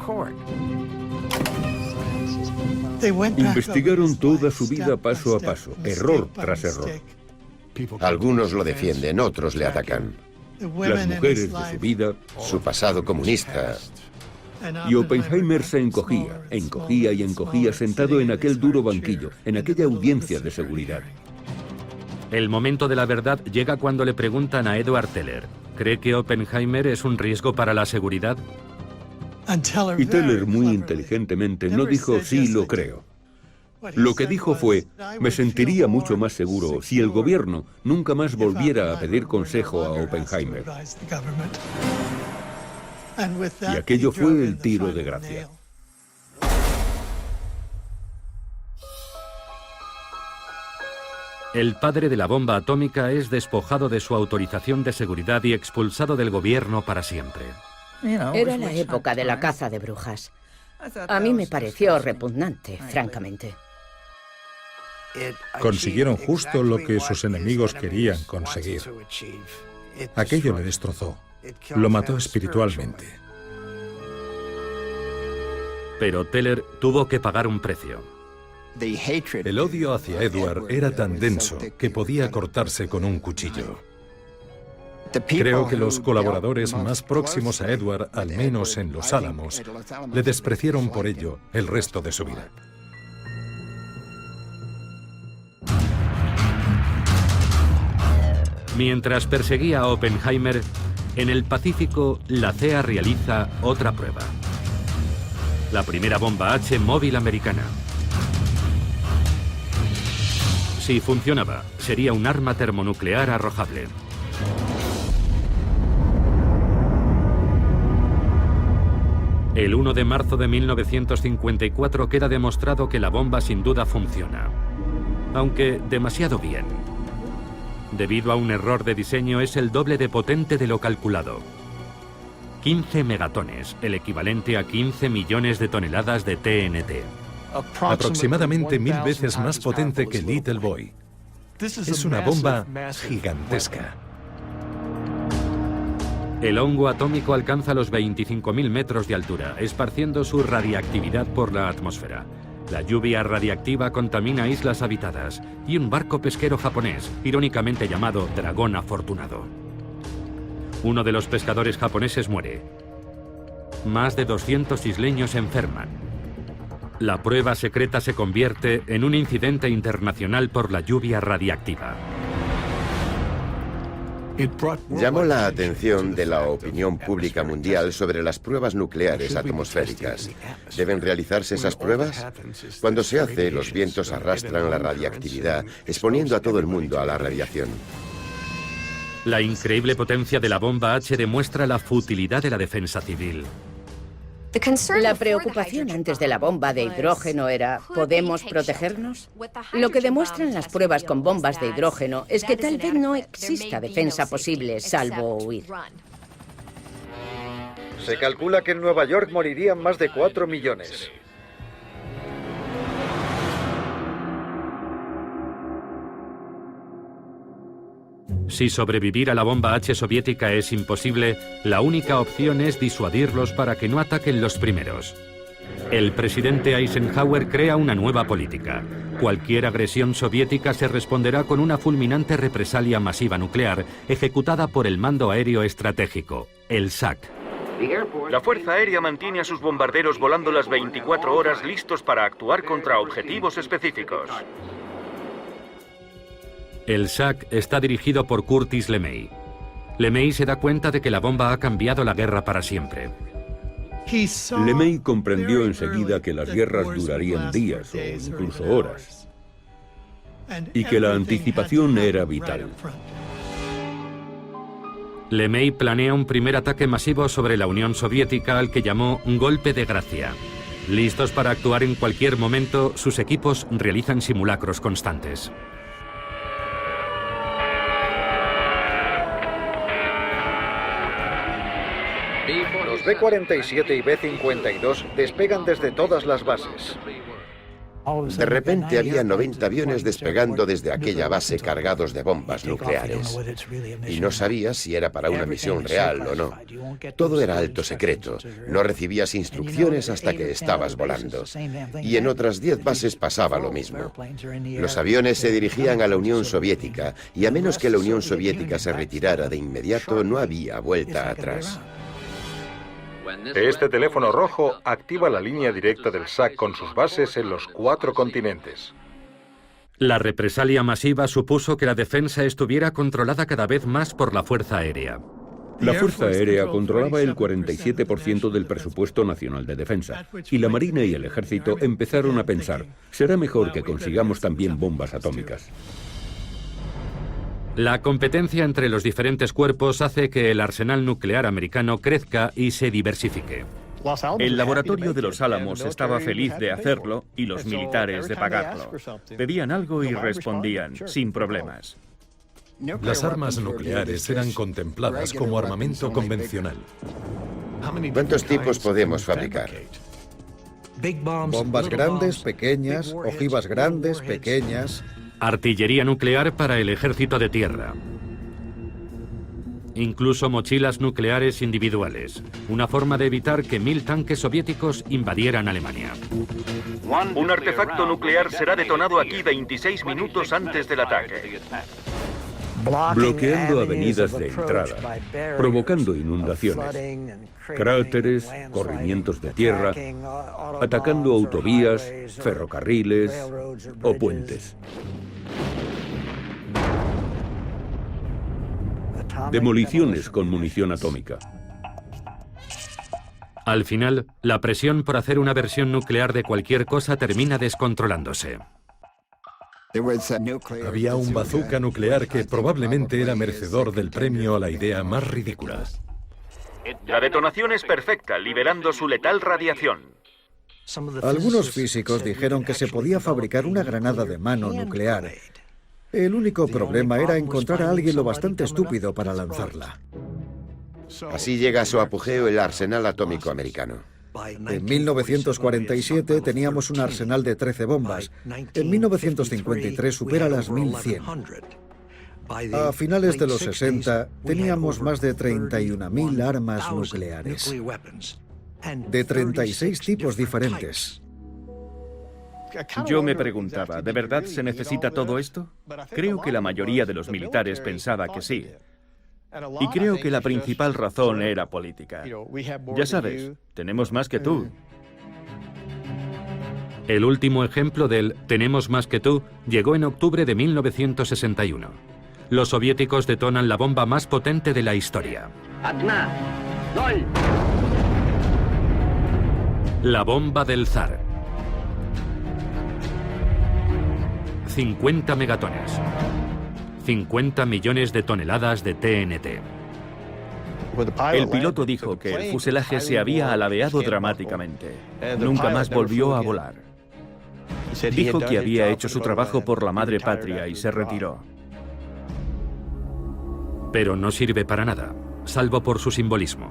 B: Investigaron toda su vida paso a paso, error tras error.
H: Algunos lo defienden, otros le atacan.
B: Las mujeres de su vida,
H: su pasado comunista.
B: Y Oppenheimer se encogía, encogía y encogía sentado en aquel duro banquillo, en aquella audiencia de seguridad.
A: El momento de la verdad llega cuando le preguntan a Edward Teller, ¿cree que Oppenheimer es un riesgo para la seguridad?
B: Y Teller, muy inteligentemente, no dijo sí, lo creo. Lo que dijo fue, me sentiría mucho más seguro si el gobierno nunca más volviera a pedir consejo a Oppenheimer. Y aquello fue el tiro de gracia.
A: El padre de la bomba atómica es despojado de su autorización de seguridad y expulsado del gobierno para siempre.
D: Era la época de la caza de brujas. A mí me pareció repugnante, francamente.
I: Consiguieron justo lo que sus enemigos querían conseguir. Aquello le destrozó, lo mató espiritualmente.
A: Pero Teller tuvo que pagar un precio.
J: El odio hacia Edward era tan denso que podía cortarse con un cuchillo. Creo que los colaboradores más próximos a Edward, al menos en Los Álamos, le despreciaron por ello el resto de su vida.
A: Mientras perseguía a Oppenheimer, en el Pacífico, la CEA realiza otra prueba. La primera bomba H móvil americana. Si funcionaba, sería un arma termonuclear arrojable. El 1 de marzo de 1954 queda demostrado que la bomba sin duda funciona, aunque demasiado bien. Debido a un error de diseño, es el doble de potente de lo calculado. 15 megatones, el equivalente a 15 millones de toneladas de TNT.
J: Aproximadamente 1000 veces más potente que Little Boy. Es una bomba gigantesca.
A: El hongo atómico alcanza los 25.000 metros de altura, esparciendo su radiactividad por la atmósfera. La lluvia radiactiva contamina islas habitadas y un barco pesquero japonés, irónicamente llamado Dragón Afortunado. Uno de los pescadores japoneses muere. Más de 200 isleños enferman. La prueba secreta se convierte en un incidente internacional por la lluvia radiactiva.
H: Llamó la atención de la opinión pública mundial sobre las pruebas nucleares atmosféricas. ¿Deben realizarse esas pruebas? Cuando se hace, los vientos arrastran la radiactividad, exponiendo a todo el mundo a la radiación.
A: La increíble potencia de la bomba H demuestra la futilidad de la defensa civil.
D: La preocupación antes de la bomba de hidrógeno era, ¿podemos protegernos? Lo que demuestran las pruebas con bombas de hidrógeno es que tal vez no exista defensa posible, salvo huir.
E: Se calcula que en Nueva York morirían más de 4 millones.
A: Si sobrevivir a la bomba H soviética es imposible, la única opción es disuadirlos para que no ataquen los primeros. El presidente Eisenhower crea una nueva política. Cualquier agresión soviética se responderá con una fulminante represalia masiva nuclear ejecutada por el Mando Aéreo Estratégico, el SAC.
F: La Fuerza Aérea mantiene a sus bombarderos volando las 24 horas listos para actuar contra objetivos específicos.
A: El SAC está dirigido por Curtis LeMay. LeMay se da cuenta de que la bomba ha cambiado la guerra para siempre.
B: LeMay comprendió enseguida que las guerras durarían días o incluso horas, y que la anticipación era vital.
A: LeMay planea un primer ataque masivo sobre la Unión Soviética al que llamó golpe de gracia. Listos para actuar en cualquier momento, sus equipos realizan simulacros constantes.
E: Los B-47 y B-52 despegan desde todas las bases.
H: De repente había 90 aviones despegando desde aquella base cargados de bombas nucleares. Y no sabías si era para una misión real o no. Todo era alto secreto. No recibías instrucciones hasta que estabas volando. Y en otras 10 bases pasaba lo mismo. Los aviones se dirigían a la Unión Soviética y a menos que la Unión Soviética se retirara de inmediato, no había vuelta atrás.
L: Este teléfono rojo activa la línea directa del SAC con sus bases en los 4 continentes.
A: La represalia masiva supuso que la defensa estuviera controlada cada vez más por la Fuerza Aérea.
B: La Fuerza Aérea controlaba el 47% del presupuesto nacional de defensa, y la Marina y el Ejército empezaron a pensar, será mejor que consigamos también bombas atómicas.
A: La competencia entre los diferentes cuerpos hace que el arsenal nuclear americano crezca y se diversifique.
F: El laboratorio de Los Álamos estaba feliz de hacerlo y los militares de pagarlo. Pedían algo y respondían, sin problemas.
J: Las armas nucleares eran contempladas como armamento convencional.
H: ¿Cuántos tipos podemos fabricar?
E: Bombas grandes, pequeñas, ojivas grandes, pequeñas.
A: Artillería nuclear para el ejército de tierra. Incluso mochilas nucleares individuales, una forma de evitar que 1000 tanques soviéticos invadieran Alemania.
F: Un artefacto nuclear será detonado aquí 26 minutos antes del ataque.
B: Bloqueando avenidas de entrada, provocando inundaciones, cráteres, corrimientos de tierra, atacando autovías, ferrocarriles o puentes. Demoliciones con munición atómica.
A: Al final, la presión por hacer una versión nuclear de cualquier cosa termina descontrolándose.
J: Había un bazooka nuclear que probablemente era merecedor del premio a la idea más ridícula.
F: La detonación es perfecta, liberando su letal radiación.
E: Algunos físicos dijeron que se podía fabricar una granada de mano nuclear. El único problema era encontrar a alguien lo bastante estúpido para lanzarla.
H: Así llega a su apogeo el arsenal atómico americano.
E: En 1947 teníamos un arsenal de 13 bombas. En 1953 supera las 1100. A finales de los 60 teníamos más de 31.000 armas nucleares, de 36 tipos diferentes.
F: Yo me preguntaba, ¿de verdad se necesita todo esto? Creo que la mayoría de los militares pensaba que sí. Y creo que la principal razón era política. Ya sabes, tenemos más que tú.
A: El último ejemplo del "tenemos más que tú" llegó en octubre de 1961. Los soviéticos detonan la bomba más potente de la historia. La bomba del zar. 50 megatones. 50 millones de toneladas de TNT.
F: El piloto dijo que el fuselaje se había alabeado dramáticamente. Nunca más volvió a volar. Dijo que había hecho su trabajo por la madre patria y se retiró.
A: Pero no sirve para nada, salvo por su simbolismo.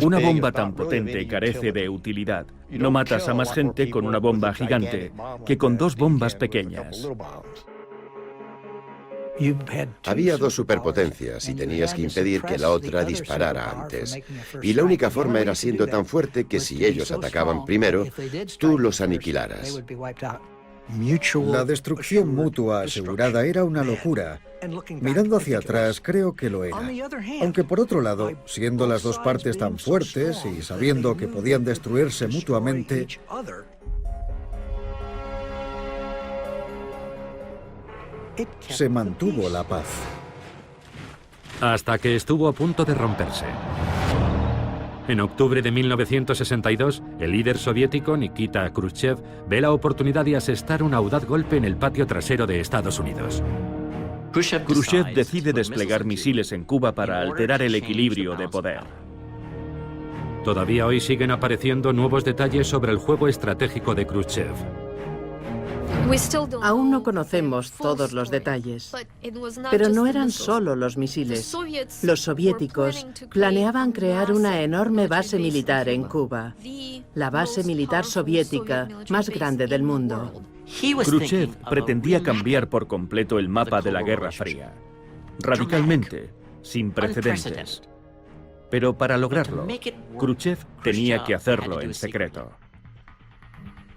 F: Una bomba tan potente carece de utilidad. No matas a más gente con una bomba gigante que con dos bombas pequeñas.
H: Había dos superpotencias y tenías que impedir que la otra disparara antes. Y la única forma era siendo tan fuerte que si ellos atacaban primero, tú los aniquilaras.
E: La destrucción mutua asegurada era una locura. Mirando hacia atrás, creo que lo era. Aunque por otro lado, siendo las dos partes tan fuertes y sabiendo que podían destruirse mutuamente, se mantuvo la paz.
A: Hasta que estuvo a punto de romperse. En octubre de 1962, el líder soviético Nikita Khrushchev ve la oportunidad de asestar un audaz golpe en el patio trasero de Estados Unidos.
F: Khrushchev decide desplegar misiles en Cuba para alterar el equilibrio de poder.
A: Todavía hoy siguen apareciendo nuevos detalles sobre el juego estratégico de Khrushchev.
C: Aún no conocemos todos los detalles, pero no eran solo los misiles. Los soviéticos planeaban crear una enorme base militar en Cuba, la base militar soviética más grande del mundo.
F: Khrushchev pretendía cambiar por completo el mapa de la Guerra Fría, radicalmente, sin precedentes. Pero para lograrlo, Khrushchev tenía que hacerlo en secreto.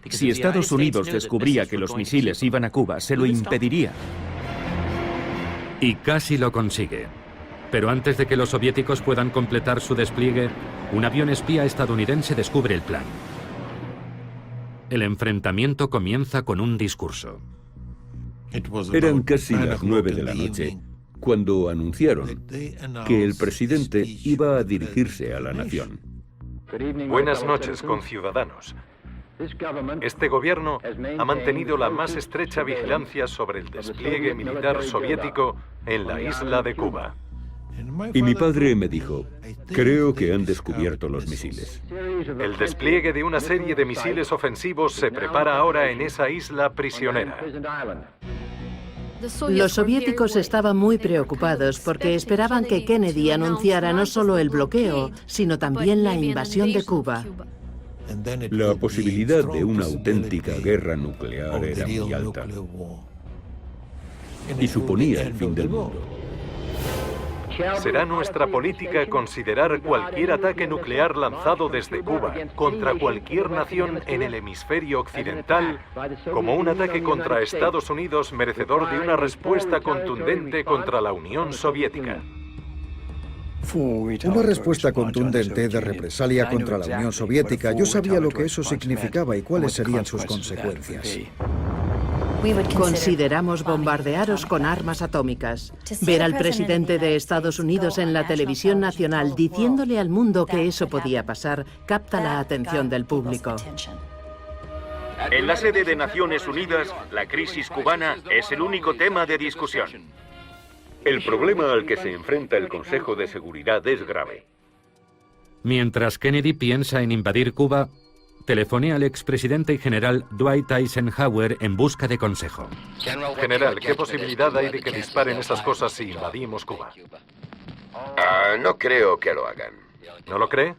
F: Si Estados Unidos descubría que los misiles iban a Cuba, se lo impediría.
A: Y casi lo consigue. Pero antes de que los soviéticos puedan completar su despliegue, un avión espía estadounidense descubre el plan. El enfrentamiento comienza con un discurso.
B: Eran casi las 9 de la noche cuando anunciaron que el presidente iba a dirigirse a la nación.
G: Buenas noches, conciudadanos. Este gobierno ha mantenido la más estrecha vigilancia sobre el despliegue militar soviético en la isla de Cuba.
B: Y mi padre me dijo, creo que han descubierto los misiles.
G: El despliegue de una serie de misiles ofensivos se prepara ahora en esa isla prisionera.
C: Los soviéticos estaban muy preocupados porque esperaban que Kennedy anunciara no solo el bloqueo, sino también la invasión de Cuba.
B: La posibilidad de una auténtica guerra nuclear era muy alta. Y suponía el fin del mundo.
G: Será nuestra política considerar cualquier ataque nuclear lanzado desde Cuba contra cualquier nación en el hemisferio occidental como un ataque contra Estados Unidos merecedor de una respuesta contundente contra la Unión Soviética.
E: Una respuesta contundente de represalia contra la Unión Soviética. Yo sabía lo que eso significaba y cuáles serían sus consecuencias.
C: Consideramos bombardearos con armas atómicas. Ver al presidente de Estados Unidos en la televisión nacional diciéndole al mundo que eso podía pasar capta la atención del público.
F: En la sede de Naciones Unidas, la crisis cubana es el único tema de discusión.
B: El problema al que se enfrenta el Consejo de Seguridad es grave.
A: Mientras Kennedy piensa en invadir Cuba, telefonea al expresidente y general Dwight Eisenhower en busca de consejo.
G: General, ¿qué posibilidad hay de que disparen esas cosas si invadimos Cuba?
H: No creo que lo hagan.
G: ¿No lo cree?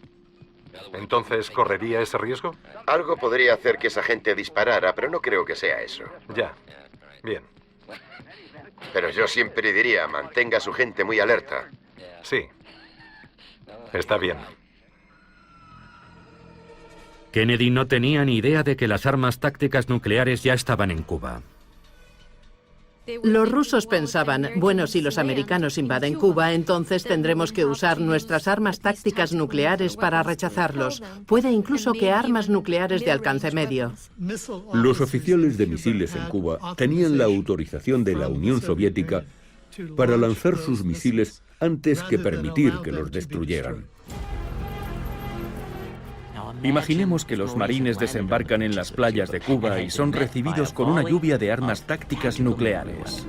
G: ¿Entonces correría ese riesgo?
H: Algo podría hacer que esa gente disparara, pero no creo que sea eso.
G: Ya. Bien.
H: Pero yo siempre diría, mantenga a su gente muy alerta.
G: Sí. Está bien.
A: Kennedy no tenía ni idea de que las armas tácticas nucleares ya estaban en Cuba.
C: Los rusos pensaban, bueno, si los americanos invaden Cuba, entonces tendremos que usar nuestras armas tácticas nucleares para rechazarlos. Puede incluso que armas nucleares de alcance medio.
B: Los oficiales de misiles en Cuba tenían la autorización de la Unión Soviética para lanzar sus misiles antes que permitir que los destruyeran.
F: Imaginemos que los marines desembarcan en las playas de Cuba y son recibidos con una lluvia de armas tácticas nucleares.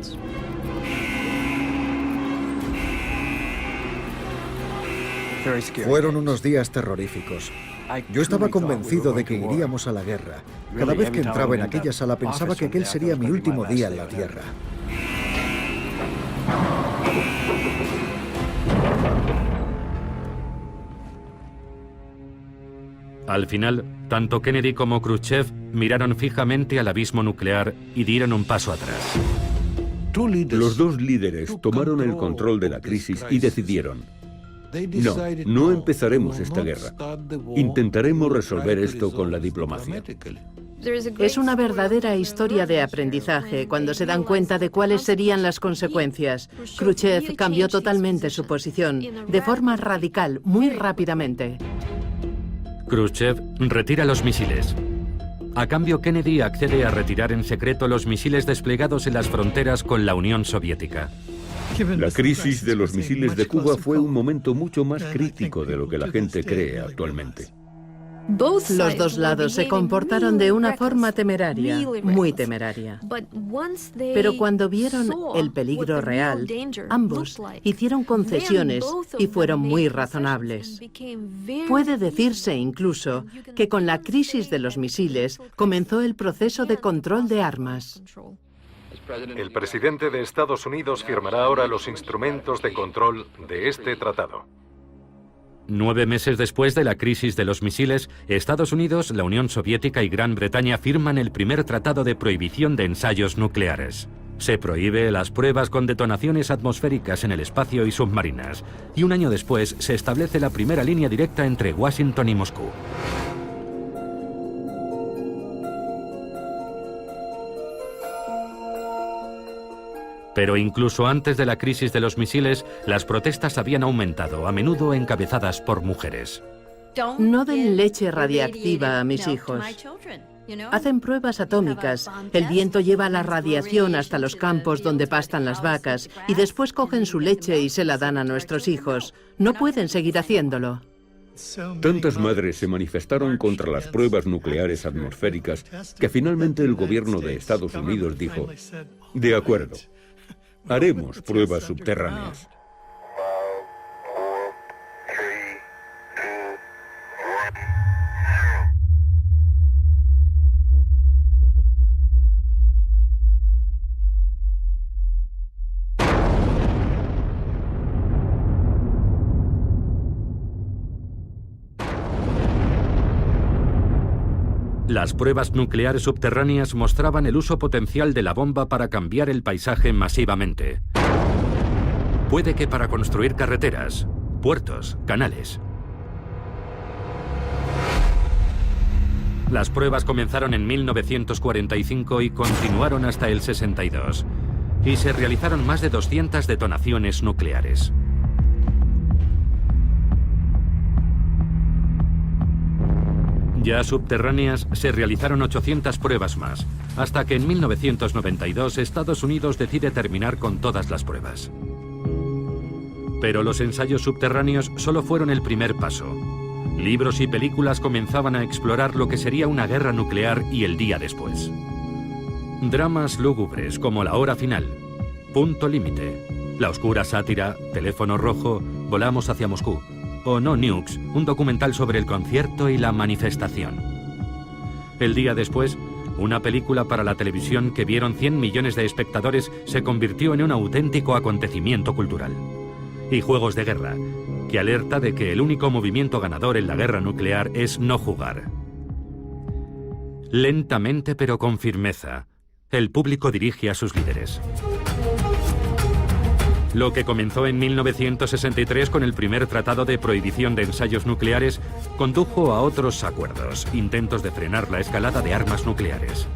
E: Fueron unos días terroríficos. Yo estaba convencido de que iríamos a la guerra. Cada vez que entraba en aquella sala pensaba que aquel sería mi último día en la Tierra.
A: Al final, tanto Kennedy como Khrushchev miraron fijamente al abismo nuclear y dieron un paso atrás.
B: Los dos líderes tomaron el control de la crisis y decidieron: no empezaremos esta guerra. Intentaremos resolver esto con la diplomacia.
C: Es una verdadera historia de aprendizaje cuando se dan cuenta de cuáles serían las consecuencias. Khrushchev cambió totalmente su posición, de forma radical, muy rápidamente.
A: Khrushchev retira los misiles. A cambio, Kennedy accede a retirar en secreto los misiles desplegados en las fronteras con la Unión Soviética.
B: La crisis de los misiles de Cuba fue un momento mucho más crítico de lo que la gente cree actualmente.
C: Los dos lados se comportaron de una forma temeraria, muy temeraria. Pero cuando vieron el peligro real, ambos hicieron concesiones y fueron muy razonables. Puede decirse incluso que con la crisis de los misiles comenzó el proceso de control de armas.
G: El presidente de Estados Unidos firmará ahora los instrumentos de control de este tratado.
A: 9 meses después de la crisis de los misiles, Estados Unidos, la Unión Soviética y Gran Bretaña firman el primer tratado de prohibición de ensayos nucleares. Se prohíbe las pruebas con detonaciones atmosféricas en el espacio y submarinas. Y un año después se establece la primera línea directa entre Washington y Moscú. Pero incluso antes de la crisis de los misiles, las protestas habían aumentado, a menudo encabezadas por mujeres.
C: No den leche radiactiva a mis hijos. Hacen pruebas atómicas. El viento lleva la radiación hasta los campos donde pastan las vacas y después cogen su leche y se la dan a nuestros hijos. No pueden seguir haciéndolo.
B: Tantas madres se manifestaron contra las pruebas nucleares atmosféricas que finalmente el gobierno de Estados Unidos dijo: de acuerdo. Haremos pruebas subterráneas.
A: Las pruebas nucleares subterráneas mostraban el uso potencial de la bomba para cambiar el paisaje masivamente. Puede que para construir carreteras, puertos, canales. Las pruebas comenzaron en 1945 y continuaron hasta el 62. Y se realizaron más de 200 detonaciones nucleares. Ya subterráneas, se realizaron 800 pruebas más, hasta que en 1992 Estados Unidos decide terminar con todas las pruebas. Pero los ensayos subterráneos solo fueron el primer paso. Libros y películas comenzaban a explorar lo que sería una guerra nuclear y el día después. Dramas lúgubres como La hora final, Punto límite, La oscura sátira, Teléfono rojo, Volamos hacia Moscú, o No Nukes, un documental sobre el concierto y la manifestación. El día después, una película para la televisión que vieron 100 millones de espectadores se convirtió en un auténtico acontecimiento cultural. Y Juegos de guerra, que alerta de que el único movimiento ganador en la guerra nuclear es no jugar. Lentamente pero con firmeza, el público dirige a sus líderes. Lo que comenzó en 1963 con el primer tratado de prohibición de ensayos nucleares condujo a otros acuerdos, intentos de frenar la escalada de armas nucleares.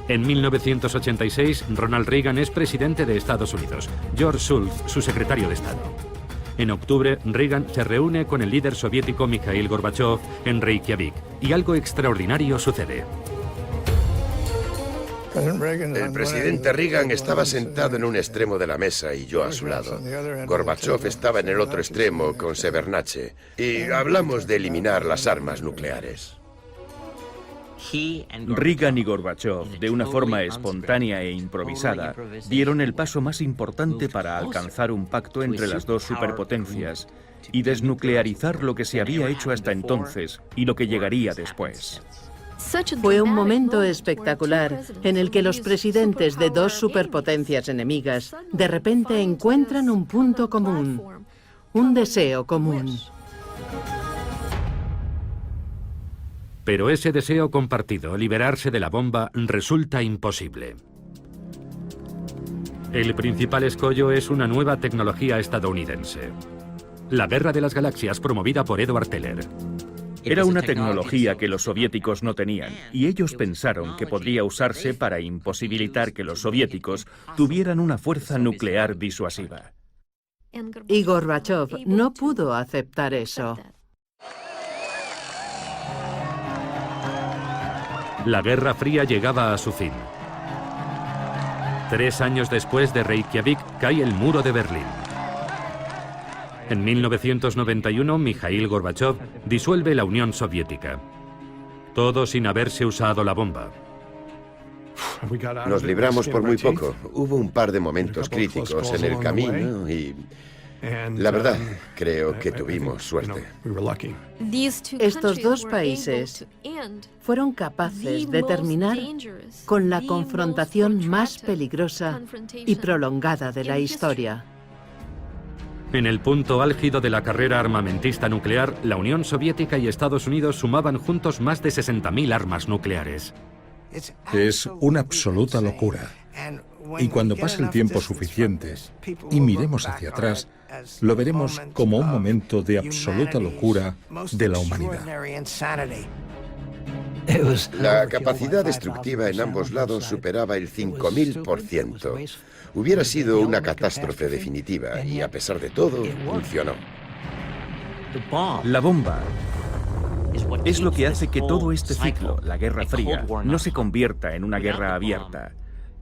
A: En 1986, Ronald Reagan es presidente de Estados Unidos, George Shultz, su secretario de Estado. En octubre, Reagan se reúne con el líder soviético Mikhail Gorbachev en Reykjavik, y algo extraordinario sucede.
H: El presidente Reagan estaba sentado en un extremo de la mesa y yo a su lado. Gorbachev estaba en el otro extremo con Shevardnadze y hablamos de eliminar las armas nucleares.
F: Reagan y Gorbachev, de una forma espontánea e improvisada, dieron el paso más importante para alcanzar un pacto entre las dos superpotencias y desnuclearizar lo que se había hecho hasta entonces y lo que llegaría después.
C: Fue un momento espectacular en el que los presidentes de dos superpotencias enemigas de repente encuentran un punto común, un deseo común.
A: Pero ese deseo compartido, liberarse de la bomba, resulta imposible. El principal escollo es una nueva tecnología estadounidense. La Guerra de las Galaxias promovida por Edward Teller.
F: Era una tecnología que los soviéticos no tenían, y ellos pensaron que podría usarse para imposibilitar que los soviéticos tuvieran una fuerza nuclear disuasiva.
C: Y Gorbachev no pudo aceptar eso.
A: La Guerra Fría llegaba a su fin. 3 años después de Reykjavik cae el muro de Berlín. En 1991, Mikhail Gorbachev disuelve la Unión Soviética. Todo sin haberse usado la bomba.
H: Nos libramos por muy poco. Hubo un par de momentos críticos en el camino y... la verdad, creo que tuvimos suerte.
C: Estos dos países fueron capaces de terminar con la confrontación más peligrosa y prolongada de la historia.
A: En el punto álgido de la carrera armamentista nuclear, la Unión Soviética y Estados Unidos sumaban juntos más de 60.000 armas nucleares.
I: Es una absoluta locura. Y cuando pase el tiempo suficiente y miremos hacia atrás, lo veremos como un momento de absoluta locura de la humanidad.
H: La capacidad destructiva en ambos lados superaba el 5000%. Hubiera sido una catástrofe definitiva y, a pesar de todo, funcionó.
F: La bomba es lo que hace que todo este ciclo, la Guerra Fría, no se convierta en una guerra abierta.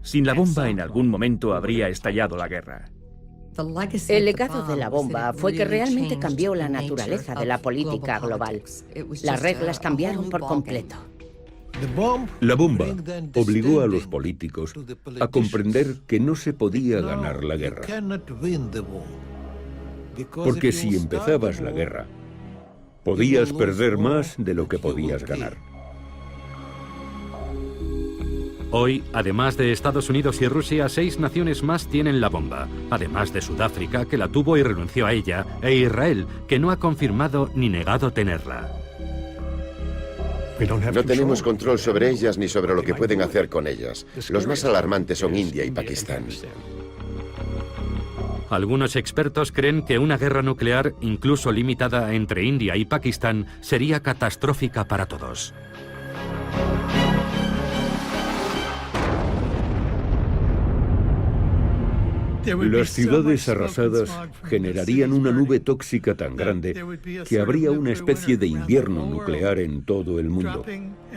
F: Sin la bomba, en algún momento habría estallado la guerra.
D: El legado de la bomba fue que realmente cambió la naturaleza de la política global. Las reglas cambiaron por completo.
B: La bomba obligó a los políticos a comprender que no se podía ganar la guerra. Porque si empezabas la guerra, podías perder más de lo que podías ganar.
A: Hoy, además de Estados Unidos y Rusia, 6 naciones más tienen la bomba, además de Sudáfrica, que la tuvo y renunció a ella, e Israel, que no ha confirmado ni negado tenerla.
H: No tenemos control sobre ellas ni sobre lo que pueden hacer con ellas. Los más alarmantes son India y Pakistán.
A: Algunos expertos creen que una guerra nuclear, incluso limitada entre India y Pakistán, sería catastrófica para todos.
B: Las ciudades arrasadas generarían una nube tóxica tan grande que habría una especie de invierno nuclear en todo el mundo,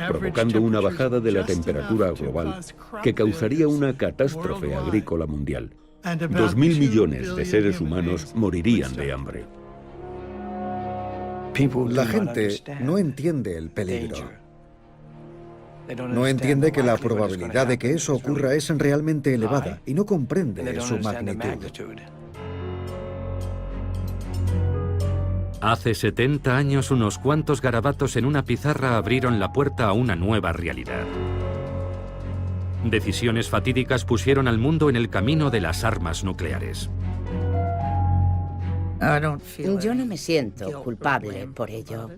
B: provocando una bajada de la temperatura global que causaría una catástrofe agrícola mundial. 2.000 millones de seres humanos morirían de hambre.
E: La gente no entiende el peligro. No entiende que la probabilidad de que eso ocurra es realmente elevada y no comprende su magnitud.
A: Hace 70 años, unos cuantos garabatos en una pizarra abrieron la puerta a una nueva realidad. Decisiones fatídicas pusieron al mundo en el camino de las armas nucleares.
D: Yo no me siento culpable por ello.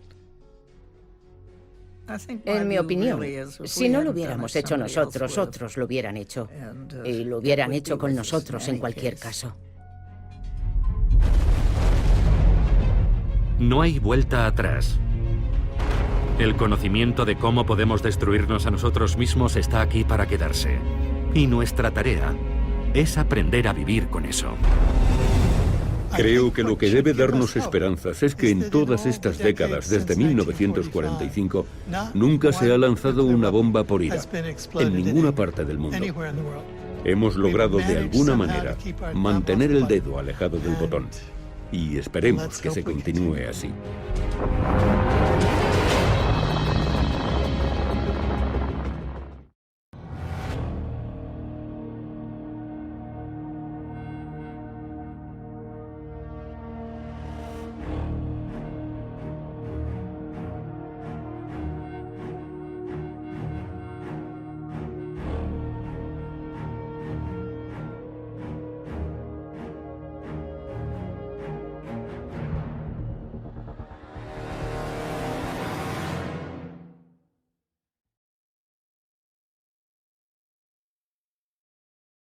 D: En mi opinión, si no lo hubiéramos hecho nosotros, otros lo hubieran hecho. Y lo hubieran hecho con nosotros en cualquier caso.
A: No hay vuelta atrás. El conocimiento de cómo podemos destruirnos a nosotros mismos está aquí para quedarse. Y nuestra tarea es aprender a vivir con eso.
B: Creo que lo que debe darnos esperanzas es que en todas estas décadas, desde 1945, nunca se ha lanzado una bomba por ira, en ninguna parte del mundo. Hemos logrado de alguna manera mantener el dedo alejado del botón, y esperemos que se continúe así.